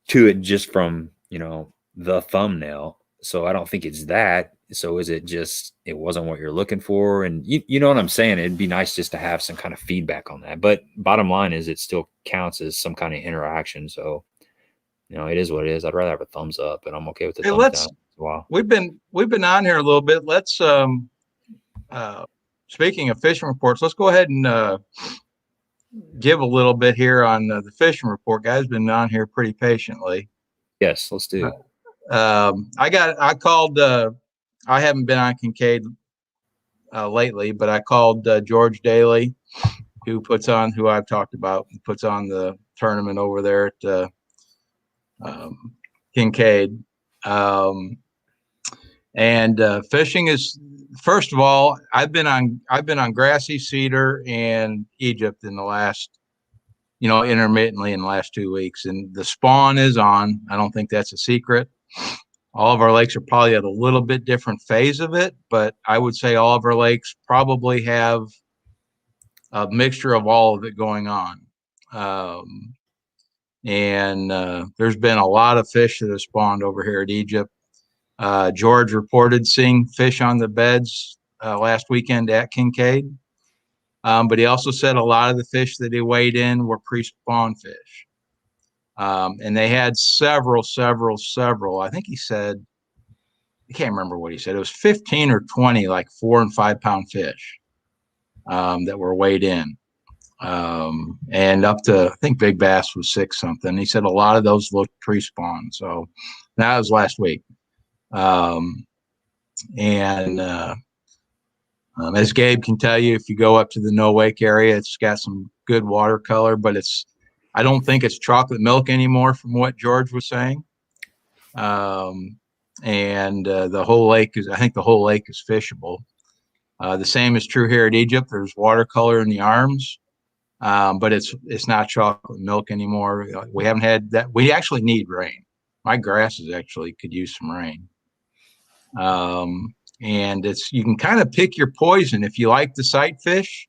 Speaker 1: to it just from, the thumbnail. So I don't think it's that. So is it just, it wasn't what you're looking for? And you know what I'm saying? It'd be nice just to have some kind of feedback on that. But bottom line is it still counts as some kind of interaction. So, it is what it is. I'd rather have a thumbs up, and I'm okay with the thumbs down. Wow.
Speaker 2: We've been on here a little bit. Let's speaking of fishing reports, let's go ahead and give a little bit here on the fishing report. Guys been on here pretty patiently.
Speaker 1: Yes, let's do.
Speaker 2: I called I haven't been on Kincaid lately, but I called George Daly, who I've talked about, puts on the tournament over there at Kincaid. And fishing is, first of all, I've been on Grassy, Cedar, and Egypt in the last, intermittently in the last 2 weeks, and the spawn is on. I don't think that's a secret. All of our lakes are probably at a little bit different phase of it, but I would say all of our lakes probably have a mixture of all of it going on. And there's been a lot of fish that have spawned over here at Egypt. George reported seeing fish on the beds last weekend at Kincaid. But he also said a lot of the fish that he weighed in were pre-spawn fish. And they had several. I think he said, I can't remember what he said. It was 15 or 20, like 4 and 5 pound fish that were weighed in. And up to, I think Big Bass was 6 something. He said a lot of those looked pre-spawn. So that was last week. As Gabe can tell you, if you go up to the No Wake area, it's got some good watercolor, but I don't think it's chocolate milk anymore from what George was saying. The whole lake I think the whole lake is fishable. The same is true here at Egypt. There's watercolor in the arms, but it's not chocolate milk anymore. We haven't had that. We actually need rain. My grasses actually could use some rain. And you can kind of pick your poison. If you like the sight fish,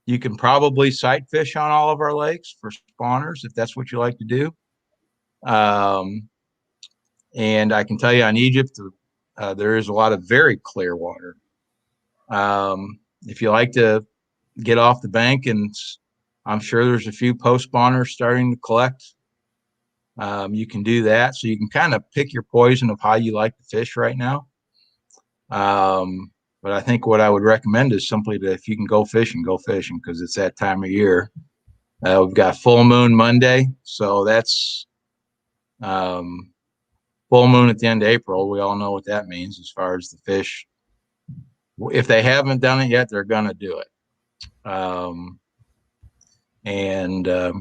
Speaker 2: you can probably sight fish on all of our lakes for spawners, if that's what you like to do. And I can tell you on Egypt, there is a lot of very clear water. If you like to get off the bank, and I'm sure there's a few post spawners starting to collect, you can do that. So you can kind of pick your poison of how you like to fish right now. But I think what I would recommend is simply if you can go fishing, because it's that time of year. We've got full moon Monday, so that's full moon at the end of April. We all know what that means as far as the fish. If they haven't done it yet, they're going to do it.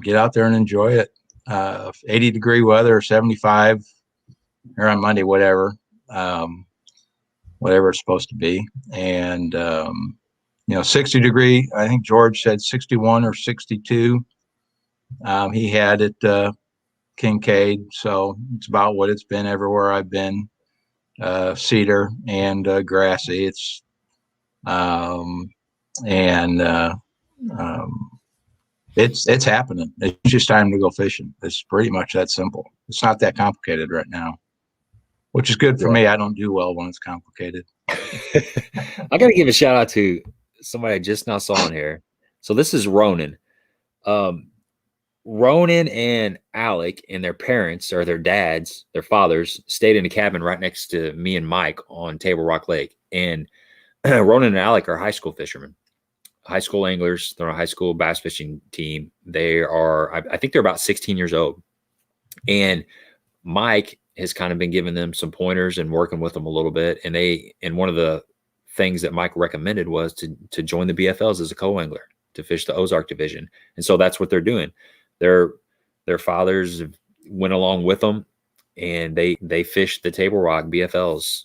Speaker 2: Get out there and enjoy it. 80-degree weather, 75 here on Monday, whatever it's supposed to be. And, 60-degree, I think George said 61 or 62. He had it Kincaid, so it's about what it's been everywhere I've been. Cedar and grassy. It's it's happening. It's just time to go fishing. It's pretty much that simple. It's not that complicated right now, which is good for me. I don't do well when it's complicated.
Speaker 1: I got to give a shout out to somebody I just now saw in here. So this is Ronan. Ronan and Alec and their parents or their dads, their fathers, stayed in a cabin right next to me and Mike on Tablerock Lake. And Ronan and Alec are high school fishermen, high school anglers. They're on a high school bass fishing team. They are, I think they're about 16 years old. And Mike has kind of been giving them some pointers and working with them a little bit. And one of the things that Mike recommended was to join the BFLs as a co-angler to fish the Ozark division. And so that's what they're doing. Their fathers went along with them, and they fished the Table Rock BFLs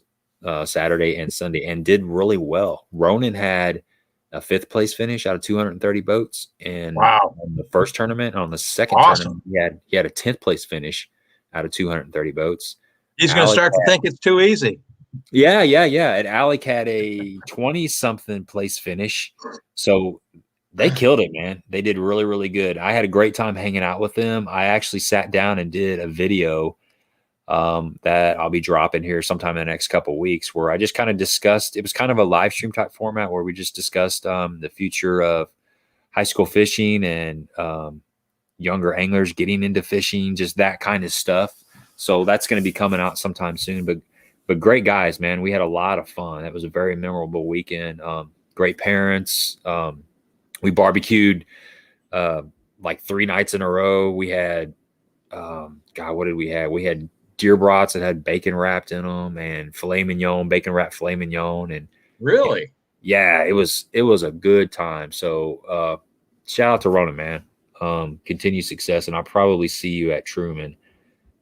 Speaker 1: Saturday and Sunday and did really well. Ronan had a 5th place finish out of 230 boats, and
Speaker 2: wow,
Speaker 1: on the first tournament. On the second
Speaker 2: awesome.
Speaker 1: tournament, he had a 10th place finish out of 230 boats.
Speaker 2: He's going to start to think it's too easy.
Speaker 1: Yeah. And Alec had a 20-something place finish. So they killed it, man. They did really, really good. I had a great time hanging out with them. I actually sat down and did a video that I'll be dropping here sometime in the next couple of weeks, where I just kind of discussed, it was kind of a live stream type format where we just discussed the future of high school fishing and younger anglers getting into fishing, just that kind of stuff. So that's going to be coming out sometime soon. But great guys, man. We had a lot of fun. It was a very memorable weekend. Great parents. We barbecued like 3 nights in a row. We had, what did we have? We had deer brats that had bacon wrapped in them, and filet mignon, bacon wrapped filet mignon. And
Speaker 2: really,
Speaker 1: yeah, it was a good time. So shout out to Ronan, man. Continued success, and I'll probably see you at Truman.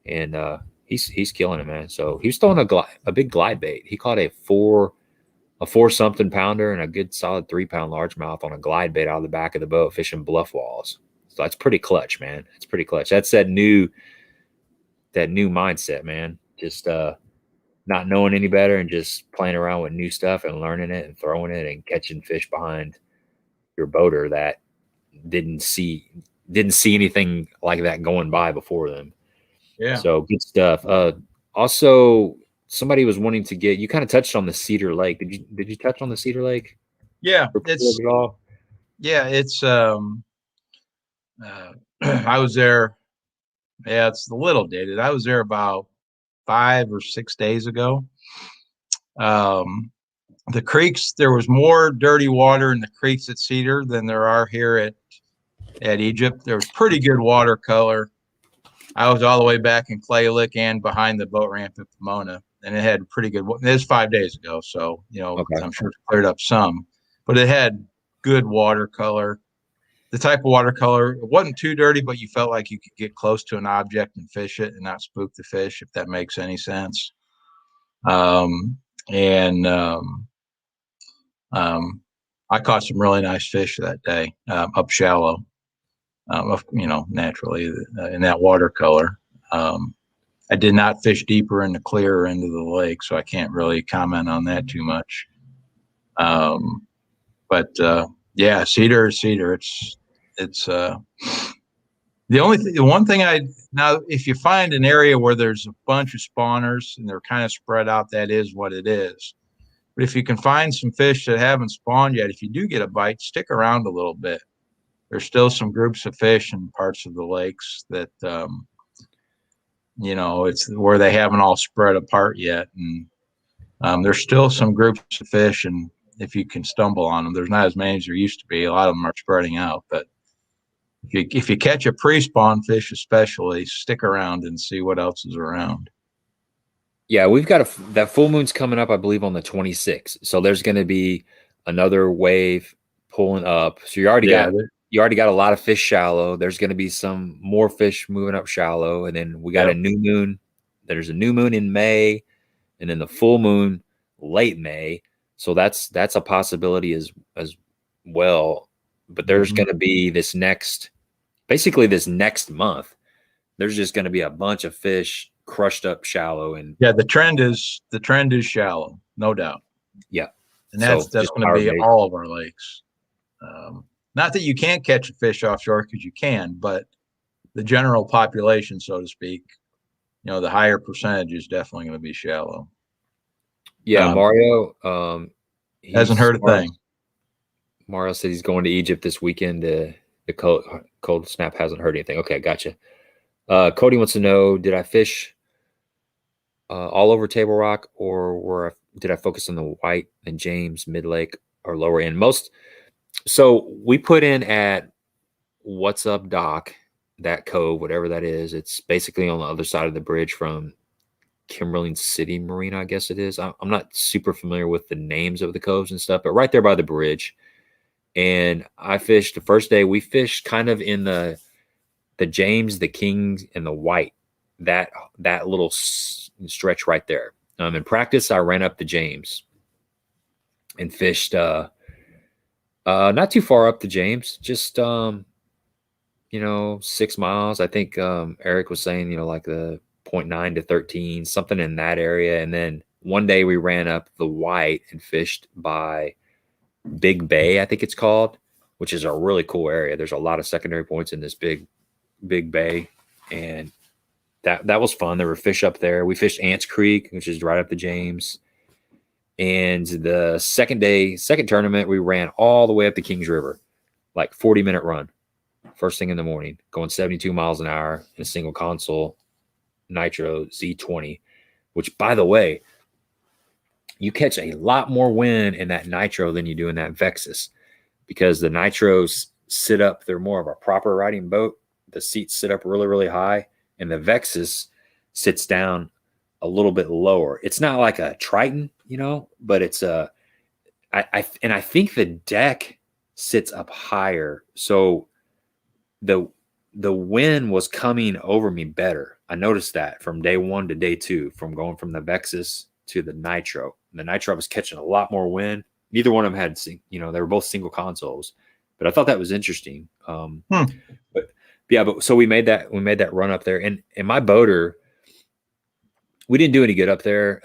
Speaker 1: And he's killing it, man. So he was throwing a big glide bait. He caught a 4-something pounder and a good solid 3-pound largemouth on a glide bait out of the back of the boat fishing bluff walls. So that's pretty clutch, man. It's pretty clutch. That's that new mindset, man. Just not knowing any better and just playing around with new stuff and learning it and throwing it and catching fish behind your boater that didn't see anything like that going by before them.
Speaker 2: Yeah.
Speaker 1: So good stuff. Also, somebody was wanting to get, you kind of touched on the Cedar Lake. Did you touch on the Cedar Lake?
Speaker 2: Yeah,
Speaker 1: it's
Speaker 2: I was there. Yeah, it's a little dated. I was there about 5 or 6 days ago. The creeks, there was more dirty water in the creeks at Cedar than there are here at Egypt. There was pretty good watercolor. I was all the way back in Clay Lick and behind the boat ramp at Pomona, and it had pretty good. It was 5 days ago, so okay. I'm sure it cleared up some, but it had good watercolor. The type of watercolor, it wasn't too dirty, but you felt like you could get close to an object and fish it and not spook the fish, if that makes any sense. I caught some really nice fish that day, up shallow, naturally in that watercolor. I did not fish deeper in the clearer end of the lake, so I can't really comment on that too much. Yeah, Cedar. It's the one thing now, if you find an area where there's a bunch of spawners and they're kind of spread out, that is what it is. But if you can find some fish that haven't spawned yet, if you do get a bite, stick around a little bit. There's still some groups of fish in parts of the lakes that, it's where they haven't all spread apart yet. And there's still some groups of fish, and if you can stumble on them, there's not as many as there used to be. A lot of them are spreading out, but if you catch a pre-spawn fish, especially, stick around and see what else is around.
Speaker 1: Yeah, we've got that full moon's coming up, I believe, on the 26th. So there's going to be another wave pulling up. So you already got a lot of fish shallow. There's going to be some more fish moving up shallow, and then we got a new moon. There's a new moon in May, and then the full moon late May. So that's a possibility as well. But there's going to be this next month. There's just going to be a bunch of fish crushed up shallow, and
Speaker 2: the trend is shallow, no doubt.
Speaker 1: Yeah,
Speaker 2: and that's going to be all of our lakes. Not that you can't catch a fish offshore, because you can, but the general population, so to speak, the higher percentage is definitely going to be shallow.
Speaker 1: Yeah, Mario
Speaker 2: hasn't heard a thing.
Speaker 1: Mario said he's going to Egypt this weekend. The cold snap hasn't heard anything. Okay, gotcha. Cody wants to know, did I fish all over Table Rock, or did I focus on the White and James, Mid Lake, or lower end? So we put in at What's Up Dock, that cove, whatever that is. It's basically on the other side of the bridge from Cumberland City Marina, I guess it is. I'm not super familiar with the names of the coves and stuff, but right there by the bridge. And I fished the first day. We fished kind of in the James, the Kings, and the White, that little stretch right there. In practice, I ran up the James and fished not too far up the James, just 6 miles. I think Eric was saying, like the 0.9 to 13, something in that area. And then one day we ran up the White and fished by Big Bay, I think it's called, which is a really cool area. There's a lot of secondary points in this big bay, and that was fun. There were fish up there. We fished Ants Creek, which is right up the James. And the second tournament, we ran all the way up the Kings River, like 40-minute run, first thing in the morning, going 72 miles an hour in a single console Nitro Z20, which, by the way, you catch a lot more wind in that Nitro than you do in that Vexus, because the Nitros sit up. They're more of a proper riding boat. The seats sit up really, really high, and the Vexus sits down a little bit lower. It's not like a Triton, but it's I think the deck sits up higher. So the wind was coming over me better. I noticed that from day one to day two, from going from the Vexus to the Nitro. The Nitro was catching a lot more wind. Neither one of them had, they were both single consoles, but I thought that was interesting. But so we made that run up there, and my boater, we didn't do any good up there.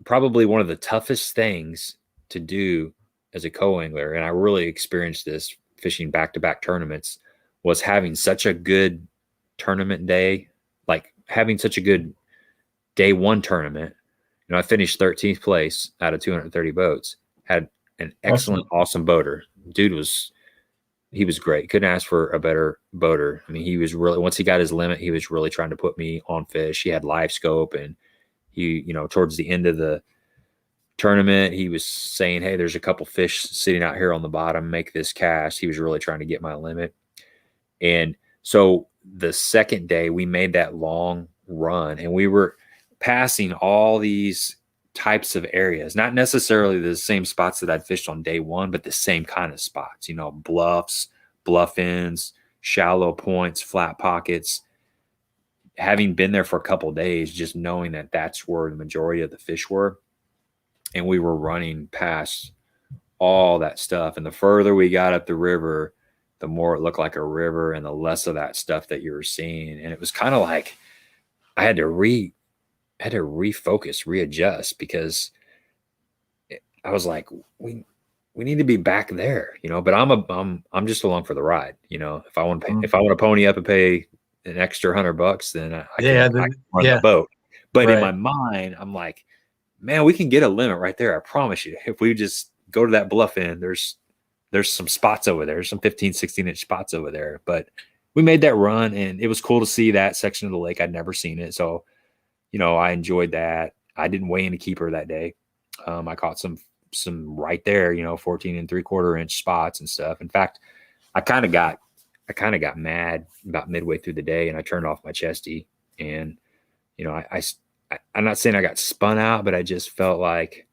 Speaker 1: Probably one of the toughest things to do as a co-angler, and I really experienced this fishing back-to-back tournaments, was having such a good tournament day, like having such a good day one tournament. I finished 13th place out of 230 boats, had an excellent, awesome boater. Dude was great. Couldn't ask for a better boater. I mean, he was really, once he got his limit, he was really trying to put me on fish. He had live scope, and he, towards the end of the tournament, he was saying, hey, there's a couple fish sitting out here on the bottom, make this cast. He was really trying to get my limit. And so the second day we made that long run, and we were passing all these types of areas, not necessarily the same spots that I'd fished on day one, but the same kind of spots, bluffs, bluff ends, shallow points, flat pockets. Having been there for a couple of days, just knowing that that's where the majority of the fish were. And we were running past all that stuff. And the further we got up the river, the more it looked like a river and the less of that stuff that you were seeing. And it was kind of like I had to refocus, readjust, because I was like, we need to be back there, but I'm just along for the ride. If I want to pony up and pay an extra $100, then I can run the boat. But in my mind, I'm like, man, we can get a limit right there. I promise you. If we just go to that bluff end, there's some spots over there, some 15, 16-inch spots over there. But we made that run, and it was cool to see that section of the lake. I'd never seen it. So, I enjoyed that. I didn't weigh any keeper that day. I caught some right there, 14 and 3/4 inch spots and stuff. In fact, I kind of got I kind of got mad about midway through the day, and I turned off my chesty. And you know, I'm not saying I got spun out, but I just felt like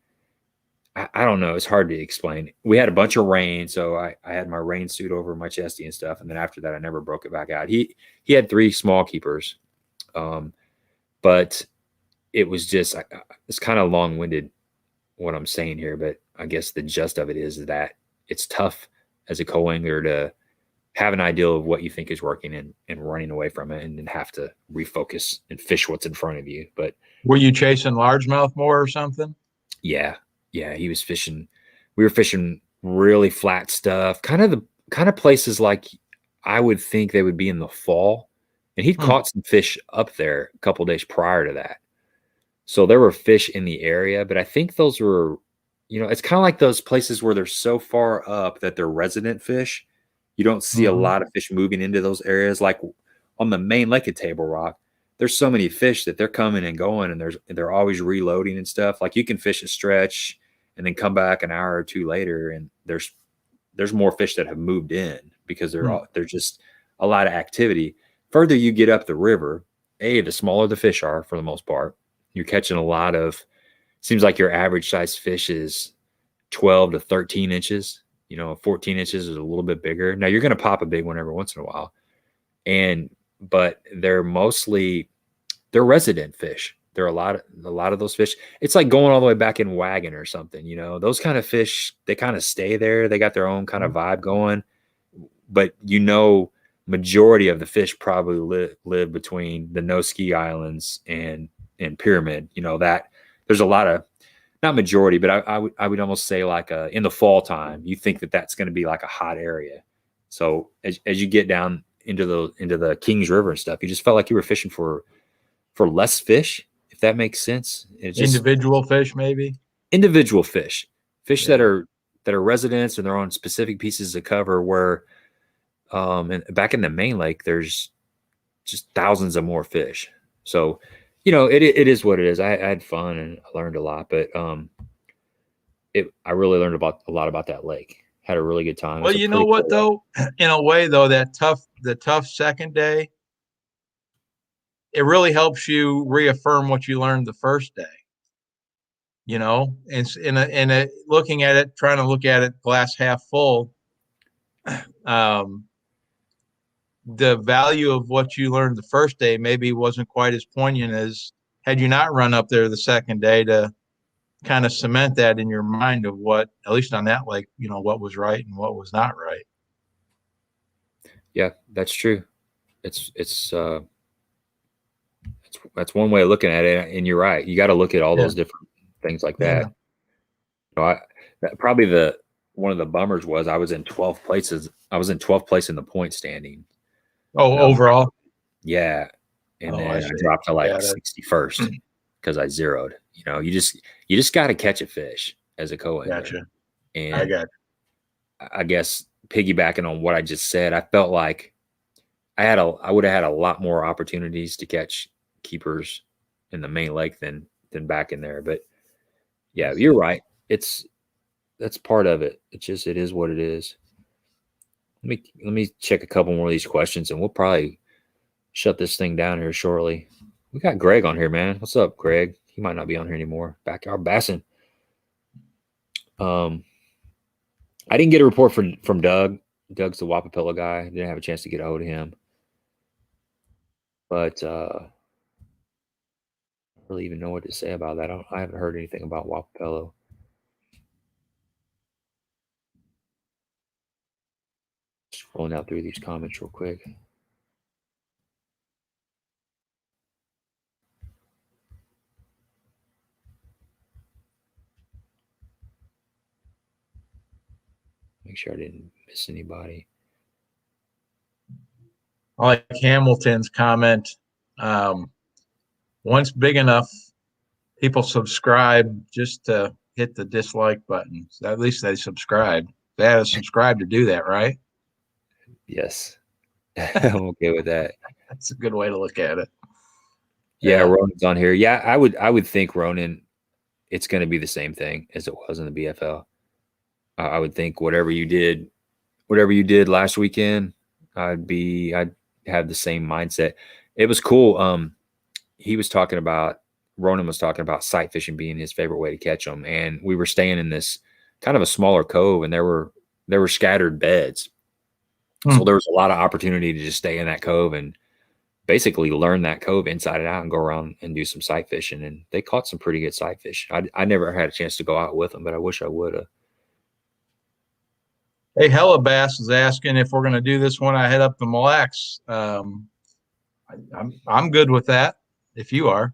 Speaker 1: I don't know. It's hard to explain. We had a bunch of rain, so I had my rain suit over my chesty and stuff. And then after that, I never broke it back out. He had 3 small keepers, but it was just it's kind of long winded what I'm saying here, but I guess the gist of it is that it's tough as a co-angler to have an idea of what you think is working and running away from it, and then have to refocus and fish what's in front of you. But
Speaker 2: were you chasing largemouth more or something?
Speaker 1: Yeah, he was fishing. We were fishing really flat stuff, kind of places like I would think they would be in the fall. And he'd caught some fish up there a couple days prior to that. So there were fish in the area, but I think those were, you know, it's kind of like those places where they're so far up that they're resident fish. You don't see a lot of fish moving into those areas. Like on the main lake at Tablerock, there's so many fish that they're coming and going, and they're always reloading and stuff. Like you can fish a stretch and then come back an hour or two later, and there's more fish that have moved in because there's just a lot of activity. Further you get up the river, the smaller the fish are for the most part. You're catching a lot of, seems like your average size fish is 12 to 13 inches. You know, 14 inches is a little bit bigger. Now you're going to pop a big one every once in a while. But they're resident fish. There are a lot of those fish. It's like going all the way back in Wagon or something, you know, those kind of fish, they kind of stay there. They got their own kind of vibe going, but you know, majority of the fish probably live between the No Ski Islands and Pyramid. You know, that there's a lot of, not majority, but I would almost say like in the fall time, you think that that's going to be like a hot area. So as you get down into the Kings River and stuff, you just felt like you were fishing for less fish, if that makes sense. It's just
Speaker 2: individual fish, maybe
Speaker 1: individual fish that are residents and they're on specific pieces of cover, where and back in the main lake, there's just thousands of more fish. So, you know, it is what it is. I had fun and I learned a lot, but I really learned a lot about that lake. Had a really good time.
Speaker 2: Well, you know what though, in a way though, the tough second day, it really helps you reaffirm what you learned the first day. You know, it's in a looking at it, trying to look at it glass half full. The value of what you learned the first day maybe wasn't quite as poignant as had you not run up there the second day to kind of cement that in your mind of what, at least on that lake, you know, what was right and what was not right.
Speaker 1: Yeah, that's true. That's one way of looking at it, and you're right. You got to look at all those different things like that. You know, probably one of the bummers was I was in 12th places. I was in 12th place in the point standing.
Speaker 2: Oh, overall?
Speaker 1: Yeah. And then I dropped to like 61st because I zeroed. You know, you just got to catch a fish as a co-angler.
Speaker 2: Gotcha.
Speaker 1: And I guess piggybacking on what I just said, I felt like I would have had a lot more opportunities to catch keepers in the main lake than back in there. But yeah, you're right. That's part of it. It is what it is. Let me check a couple more of these questions, and we'll probably shut this thing down here shortly. We got Greg on here, man. What's up, Greg? He might not be on here anymore. Backyard Bassin. I didn't get a report from Doug. Doug's the Wapapello guy. I didn't have a chance to get a hold of him. But I don't really even know what to say about that. I haven't heard anything about Wapapello. Scrolling out through these comments real quick. Make sure I didn't miss anybody.
Speaker 2: I like Hamilton's comment. Once big enough, people subscribe just to hit the dislike button. So at least they subscribed. They had to subscribe to do that, right?
Speaker 1: Yes. I'm okay with that.
Speaker 2: That's a good way to look at it.
Speaker 1: Yeah, Ronan's on here. Yeah, I would think, Ronan, it's going to be the same thing as it was in the BFL. I would think whatever you did last weekend, I'd have the same mindset. It was cool. He was talking about, Ronan was talking about sight fishing being his favorite way to catch them. And we were staying in this kind of a smaller cove, and there were scattered beds. So there was a lot of opportunity to just stay in that cove and basically learn that cove inside and out and go around and do some sight fishing. And they caught some pretty good sight fish. I never had a chance to go out with them, but I wish I would have.
Speaker 2: Hey, Hella Bass is asking if we're going to do this when I head up to Mille Lacs. I'm good with that. If you are,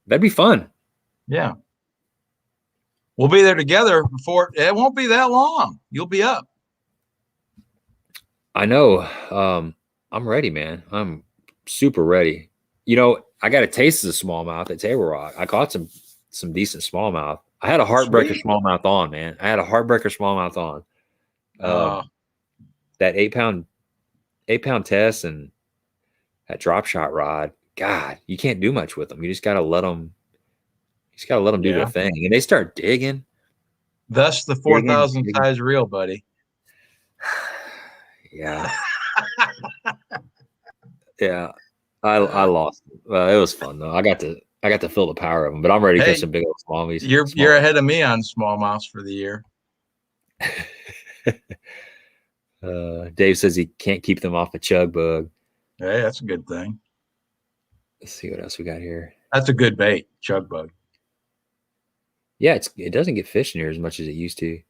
Speaker 1: that'd be fun.
Speaker 2: Yeah, we'll be there together before. It won't be that long. You'll be up.
Speaker 1: I know. I'm ready, man. I'm super ready. You know, I got a taste of the smallmouth at Tablerock. I caught some decent smallmouth. I had a heartbreaker smallmouth on, man. I had a heartbreaker smallmouth on. That 8-pound test and that drop shot rod. God, you can't do much with them. You just gotta let them. Do their thing, and they start digging.
Speaker 2: Thus, the 4,000 size reel, buddy.
Speaker 1: Yeah. Yeah. I lost. Well, it was fun though. I got to feel the power of them, but I'm ready to catch some big old smallies.
Speaker 2: You're ahead of me on smallmouths for the year.
Speaker 1: Dave says he can't keep them off the chug bug.
Speaker 2: Hey, that's a good thing.
Speaker 1: Let's see what else we got here.
Speaker 2: That's a good bait, chug bug.
Speaker 1: Yeah, it doesn't get fish in here as much as it used to.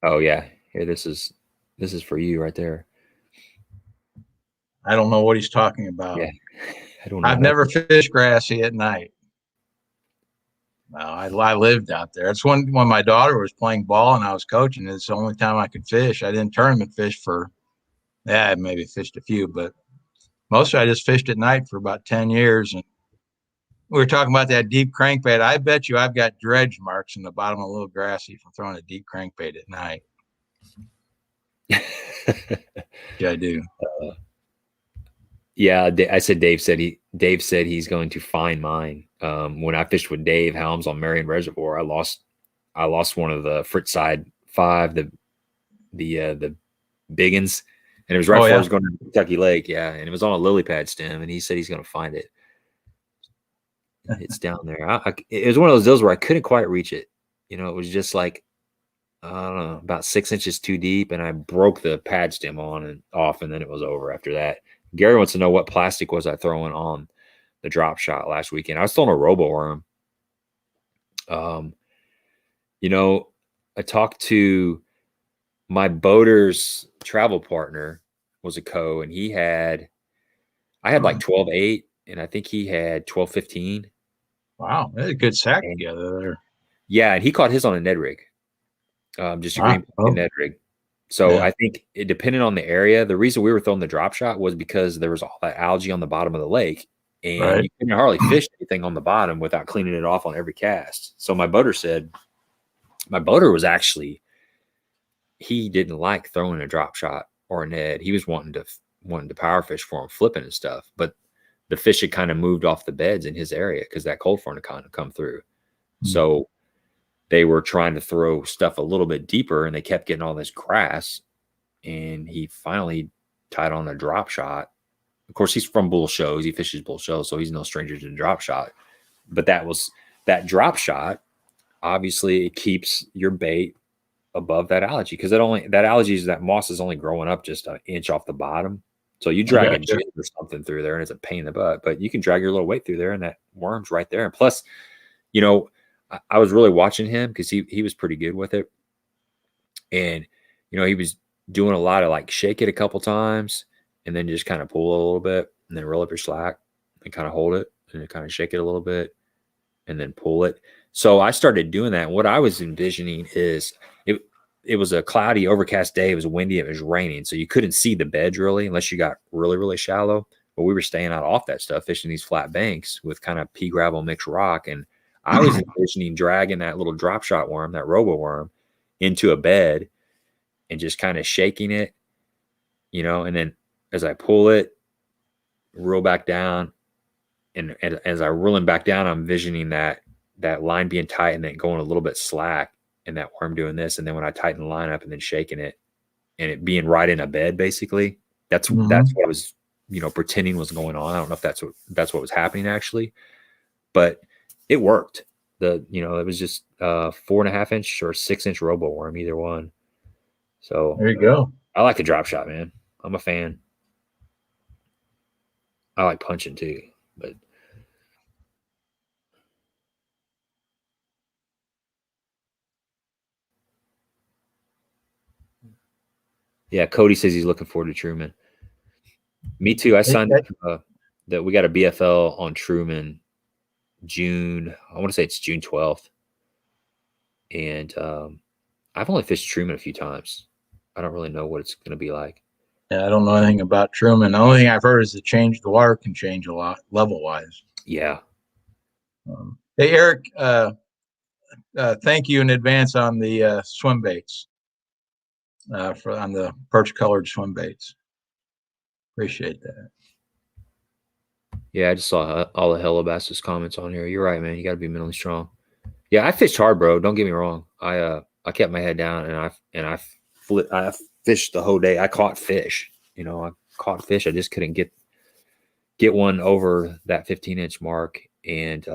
Speaker 1: Oh yeah, here this is for you right there.
Speaker 2: I don't know what he's talking about.
Speaker 1: Yeah, I don't know.
Speaker 2: I've never fished grassy at night. No, I lived out there. It's when my daughter was playing ball and I was coaching. It's the only time I could fish. I didn't tournament fish I maybe fished a few, but mostly I just fished at night for about 10 years. And we were talking about that deep crankbait. I bet you I've got dredge marks in the bottom of a little grassy from throwing a deep crankbait at night. Yeah, I do.
Speaker 1: Yeah, I said Dave said he's going to find mine. When I fished with Dave Helms on Marion Reservoir, I lost one of the Frittside 5, the big uns, and it was right before I was going to Kentucky Lake. Yeah, and it was on a lily pad stem, and he said he's going to find it. It's down there. It was one of those deals where I couldn't quite reach it. You know, it was just like, I don't know, about 6 inches too deep, and I broke the pad stem on and off, and then it was over after that. Gary wants to know what plastic was I throwing on the drop shot last weekend. I was throwing a robo worm. You know, I talked to my boater's travel partner was a co, and I had like 12.8, and I think he had 12.15.
Speaker 2: Wow, that's a good sack together there.
Speaker 1: Yeah, and he caught his on a Ned rig. Just a green Ned rig. So I think it depended on the area. The reason we were throwing the drop shot was because there was all that algae on the bottom of the lake, and you couldn't hardly fish anything on the bottom without cleaning it off on every cast. So my boater was actually, he didn't like throwing a drop shot or a Ned. He was wanting to power fish for him, flipping and stuff. But the fish had kind of moved off the beds in his area because that cold front had kind of come through. So they were trying to throw stuff a little bit deeper, and they kept getting all this grass. And he finally tied on a drop shot. Of course, he's from bull shows. He fishes bull shows, so he's no stranger to the drop shot. But that drop shot, obviously, it keeps your bait above that algae, because that moss is only growing up just an inch off the bottom. So you drag a jig or something through there, and it's a pain in the butt. But you can drag your little weight through there, and that worm's right there. And plus, you know, I was really watching him because he was pretty good with it. And, you know, he was doing a lot of like shake it a couple times and then just kind of pull a little bit and then roll up your slack and kind of hold it and then kind of shake it a little bit and then pull it. So I started doing that. And what I was envisioning is it was a cloudy, overcast day. It was windy. It was raining. So you couldn't see the beds really unless you got really, really shallow. But we were staying out off that stuff, fishing these flat banks with kind of pea gravel mixed rock. And I was envisioning dragging that little drop shot worm, that robo worm, into a bed and just kind of shaking it, you know, and then as I pull it, roll back down. And as I rolling back down, I'm envisioning that line being tight and then going a little bit slack and that worm doing this. And then when I tighten the line up and then shaking it and it being right in a bed, basically, that's what I was, pretending was going on. I don't know if that's what was happening actually, but it worked. It was just 4.5 inch or 6 inch robo worm, either one. So
Speaker 2: there you go.
Speaker 1: I like the drop shot, man. I'm a fan. I like punching too, but yeah, Cody says he's looking forward to Truman. Me too. I signed up that we got a BFL on Truman June. I want to say it's June 12th. And I've only fished Truman a few times. I don't really know what it's going to be like.
Speaker 2: Yeah, I don't know anything about Truman. The only thing I've heard is the water can change a lot level wise.
Speaker 1: Yeah.
Speaker 2: Hey, Eric, thank you in advance on the swim baits, on the perch colored swim baits. Appreciate that.
Speaker 1: Yeah, I just saw all the Helibas's comments on here. You're right, man. You got to be mentally strong. Yeah, I fished hard, bro. Don't get me wrong. I kept my head down and I fished the whole day. I caught fish. I caught fish. I just couldn't get one over that 15-inch mark. And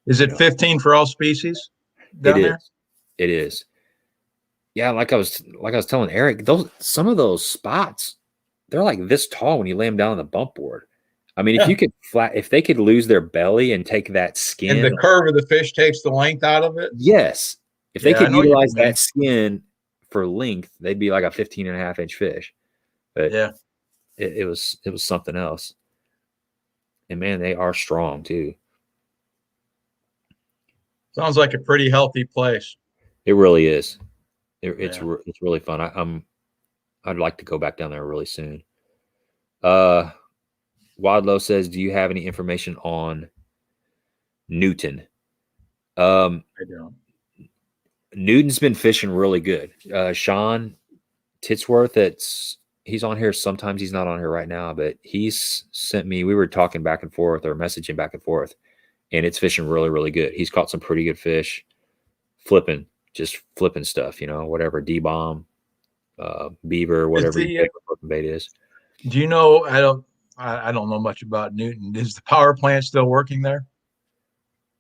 Speaker 2: is it 15 for all species down there?
Speaker 1: It is. Yeah, like I was telling Eric, some of those spots, they're like this tall when you lay them down on the bump board. I mean, if they could lose their belly and take that skin,
Speaker 2: and the curve of the fish takes the length out of it.
Speaker 1: Yes, if they could utilize that skin for length, they'd be like a 15.5-inch fish. But
Speaker 2: yeah,
Speaker 1: it was something else. And man, they are strong too.
Speaker 2: Sounds like a pretty healthy place.
Speaker 1: It really is. It's really fun. I'd like to go back down there really soon. Wildlow says, do you have any information on Newton?
Speaker 2: I don't.
Speaker 1: Newton's been fishing really good. Sean Titsworth, he's on here. Sometimes he's not on here right now, but he's sent me, we were talking back and forth or messaging back and forth, and it's fishing really, really good. He's caught some pretty good fish, just flipping stuff, whatever, D-bomb, beaver, whatever your flipping bait is.
Speaker 2: Do you know, I don't know much about Newton. Is the power plant still working there?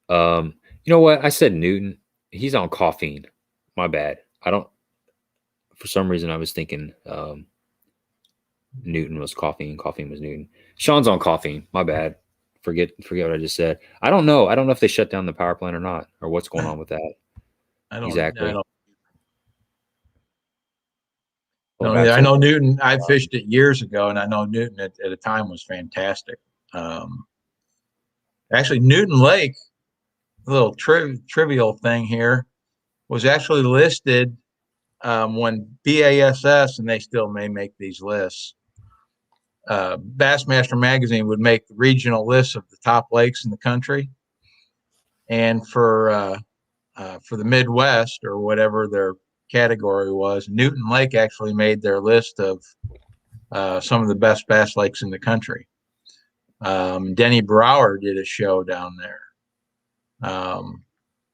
Speaker 1: You know what? I said Newton. He's on caffeine. My bad. For some reason I was thinking Newton was caffeine. Caffeine was Newton. Sean's on caffeine. My bad. Forget what I just said. I don't know. I don't know if they shut down the power plant or not, or what's going on with that. Exactly.
Speaker 2: I know Newton. I fished it years ago, and I know Newton at a time was fantastic. Actually, Newton Lake, a little trivial thing here, was actually listed when BASS, and they still may make these lists. Bassmaster Magazine would make the regional lists of the top lakes in the country, and for the Midwest or whatever their category was, Newton Lake actually made their list of some of the best bass lakes in the country. Denny Brower did a show down there.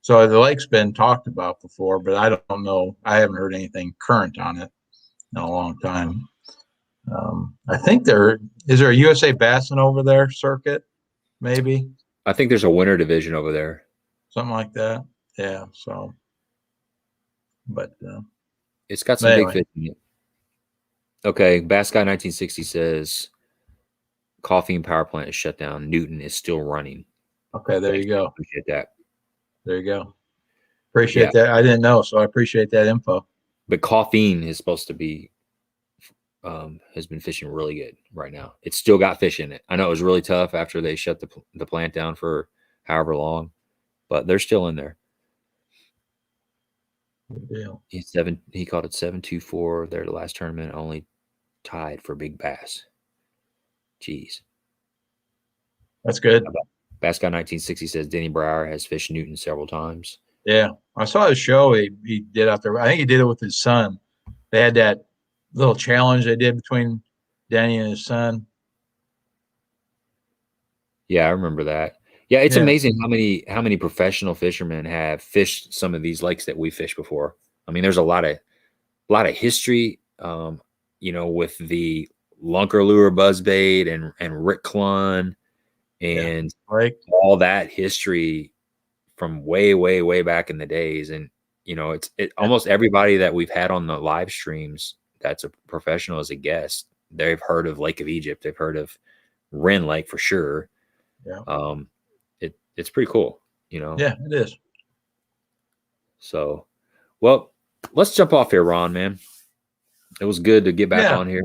Speaker 2: So the lake's been talked about before, but I don't know. I haven't heard anything current on it in a long time. I think is there a USA Bassin over there circuit? Maybe.
Speaker 1: I think there's a winter division over there.
Speaker 2: Something like that. Yeah. So, but
Speaker 1: it's got some big fish in it. Okay, Bass Guy 1960 says caffeine power plant is shut down. Newton is still running.
Speaker 2: Okay, there you go.
Speaker 1: Appreciate that.
Speaker 2: There you go. Appreciate that. I didn't know, so I appreciate that info.
Speaker 1: But caffeine is supposed to be has been fishing really good right now. It's still got fish in it. I know it was really tough after they shut the plant down for however long, but they're still in there.
Speaker 2: Yeah.
Speaker 1: He caught it 7.24 there the last tournament, only tied for big bass. Jeez.
Speaker 2: That's good.
Speaker 1: Bass Guy 1960 says Denny Brower has fished Newton several times.
Speaker 2: Yeah. I saw his show he did out there. I think he did it with his son. They had that little challenge they did between Denny and his son.
Speaker 1: Yeah, I remember that. Yeah, it's
Speaker 2: Yeah.
Speaker 1: amazing how many professional fishermen have fished some of these lakes that we fished before. I mean, there's a lot of history, with the Lunker Lure buzzbait and Rick Clunn and
Speaker 2: Right.
Speaker 1: all that history from way, way, way back in the days. And almost everybody that we've had on the live streams that's a professional as a guest, they've heard of Lake of Egypt. They've heard of Wren Lake for sure.
Speaker 2: Yeah.
Speaker 1: It's pretty cool,
Speaker 2: Yeah, it is.
Speaker 1: So, well, let's jump off here, Ron, man. It was good to get back on here.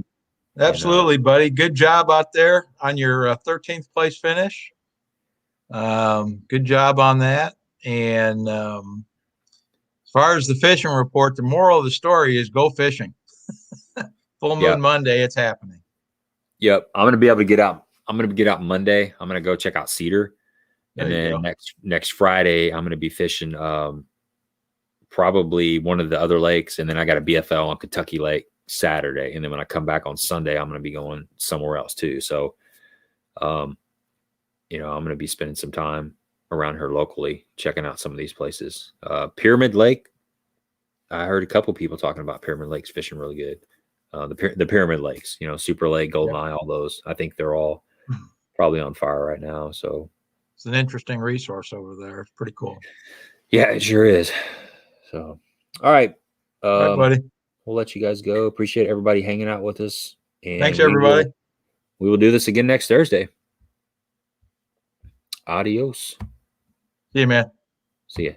Speaker 2: Absolutely, buddy. Good job out there on your 13th place finish. Good job on that. And as far as the fishing report, the moral of the story is go fishing. Full moon Monday, it's happening.
Speaker 1: Yep. I'm going to be able to get out. I'm going to get out Monday. I'm going to go check out Cedar. And then next Friday, I'm going to be fishing probably one of the other lakes. And then I got a BFL on Kentucky Lake Saturday. And then when I come back on Sunday, I'm going to be going somewhere else too. So, I'm going to be spending some time around here locally, checking out some of these places. Pyramid Lake. I heard a couple people talking about Pyramid Lakes fishing really good. The Pyramid Lakes, Super Lake, Golden Eye, all those. I think they're all probably on fire right now. So
Speaker 2: it's an interesting resource over there. It's pretty cool.
Speaker 1: Yeah, it sure is. So, all right.
Speaker 2: All right, buddy.
Speaker 1: We'll let you guys go. Appreciate everybody hanging out with us. And
Speaker 2: thanks, everybody.
Speaker 1: We will do this again next Thursday. Adios.
Speaker 2: See you, man.
Speaker 1: See ya.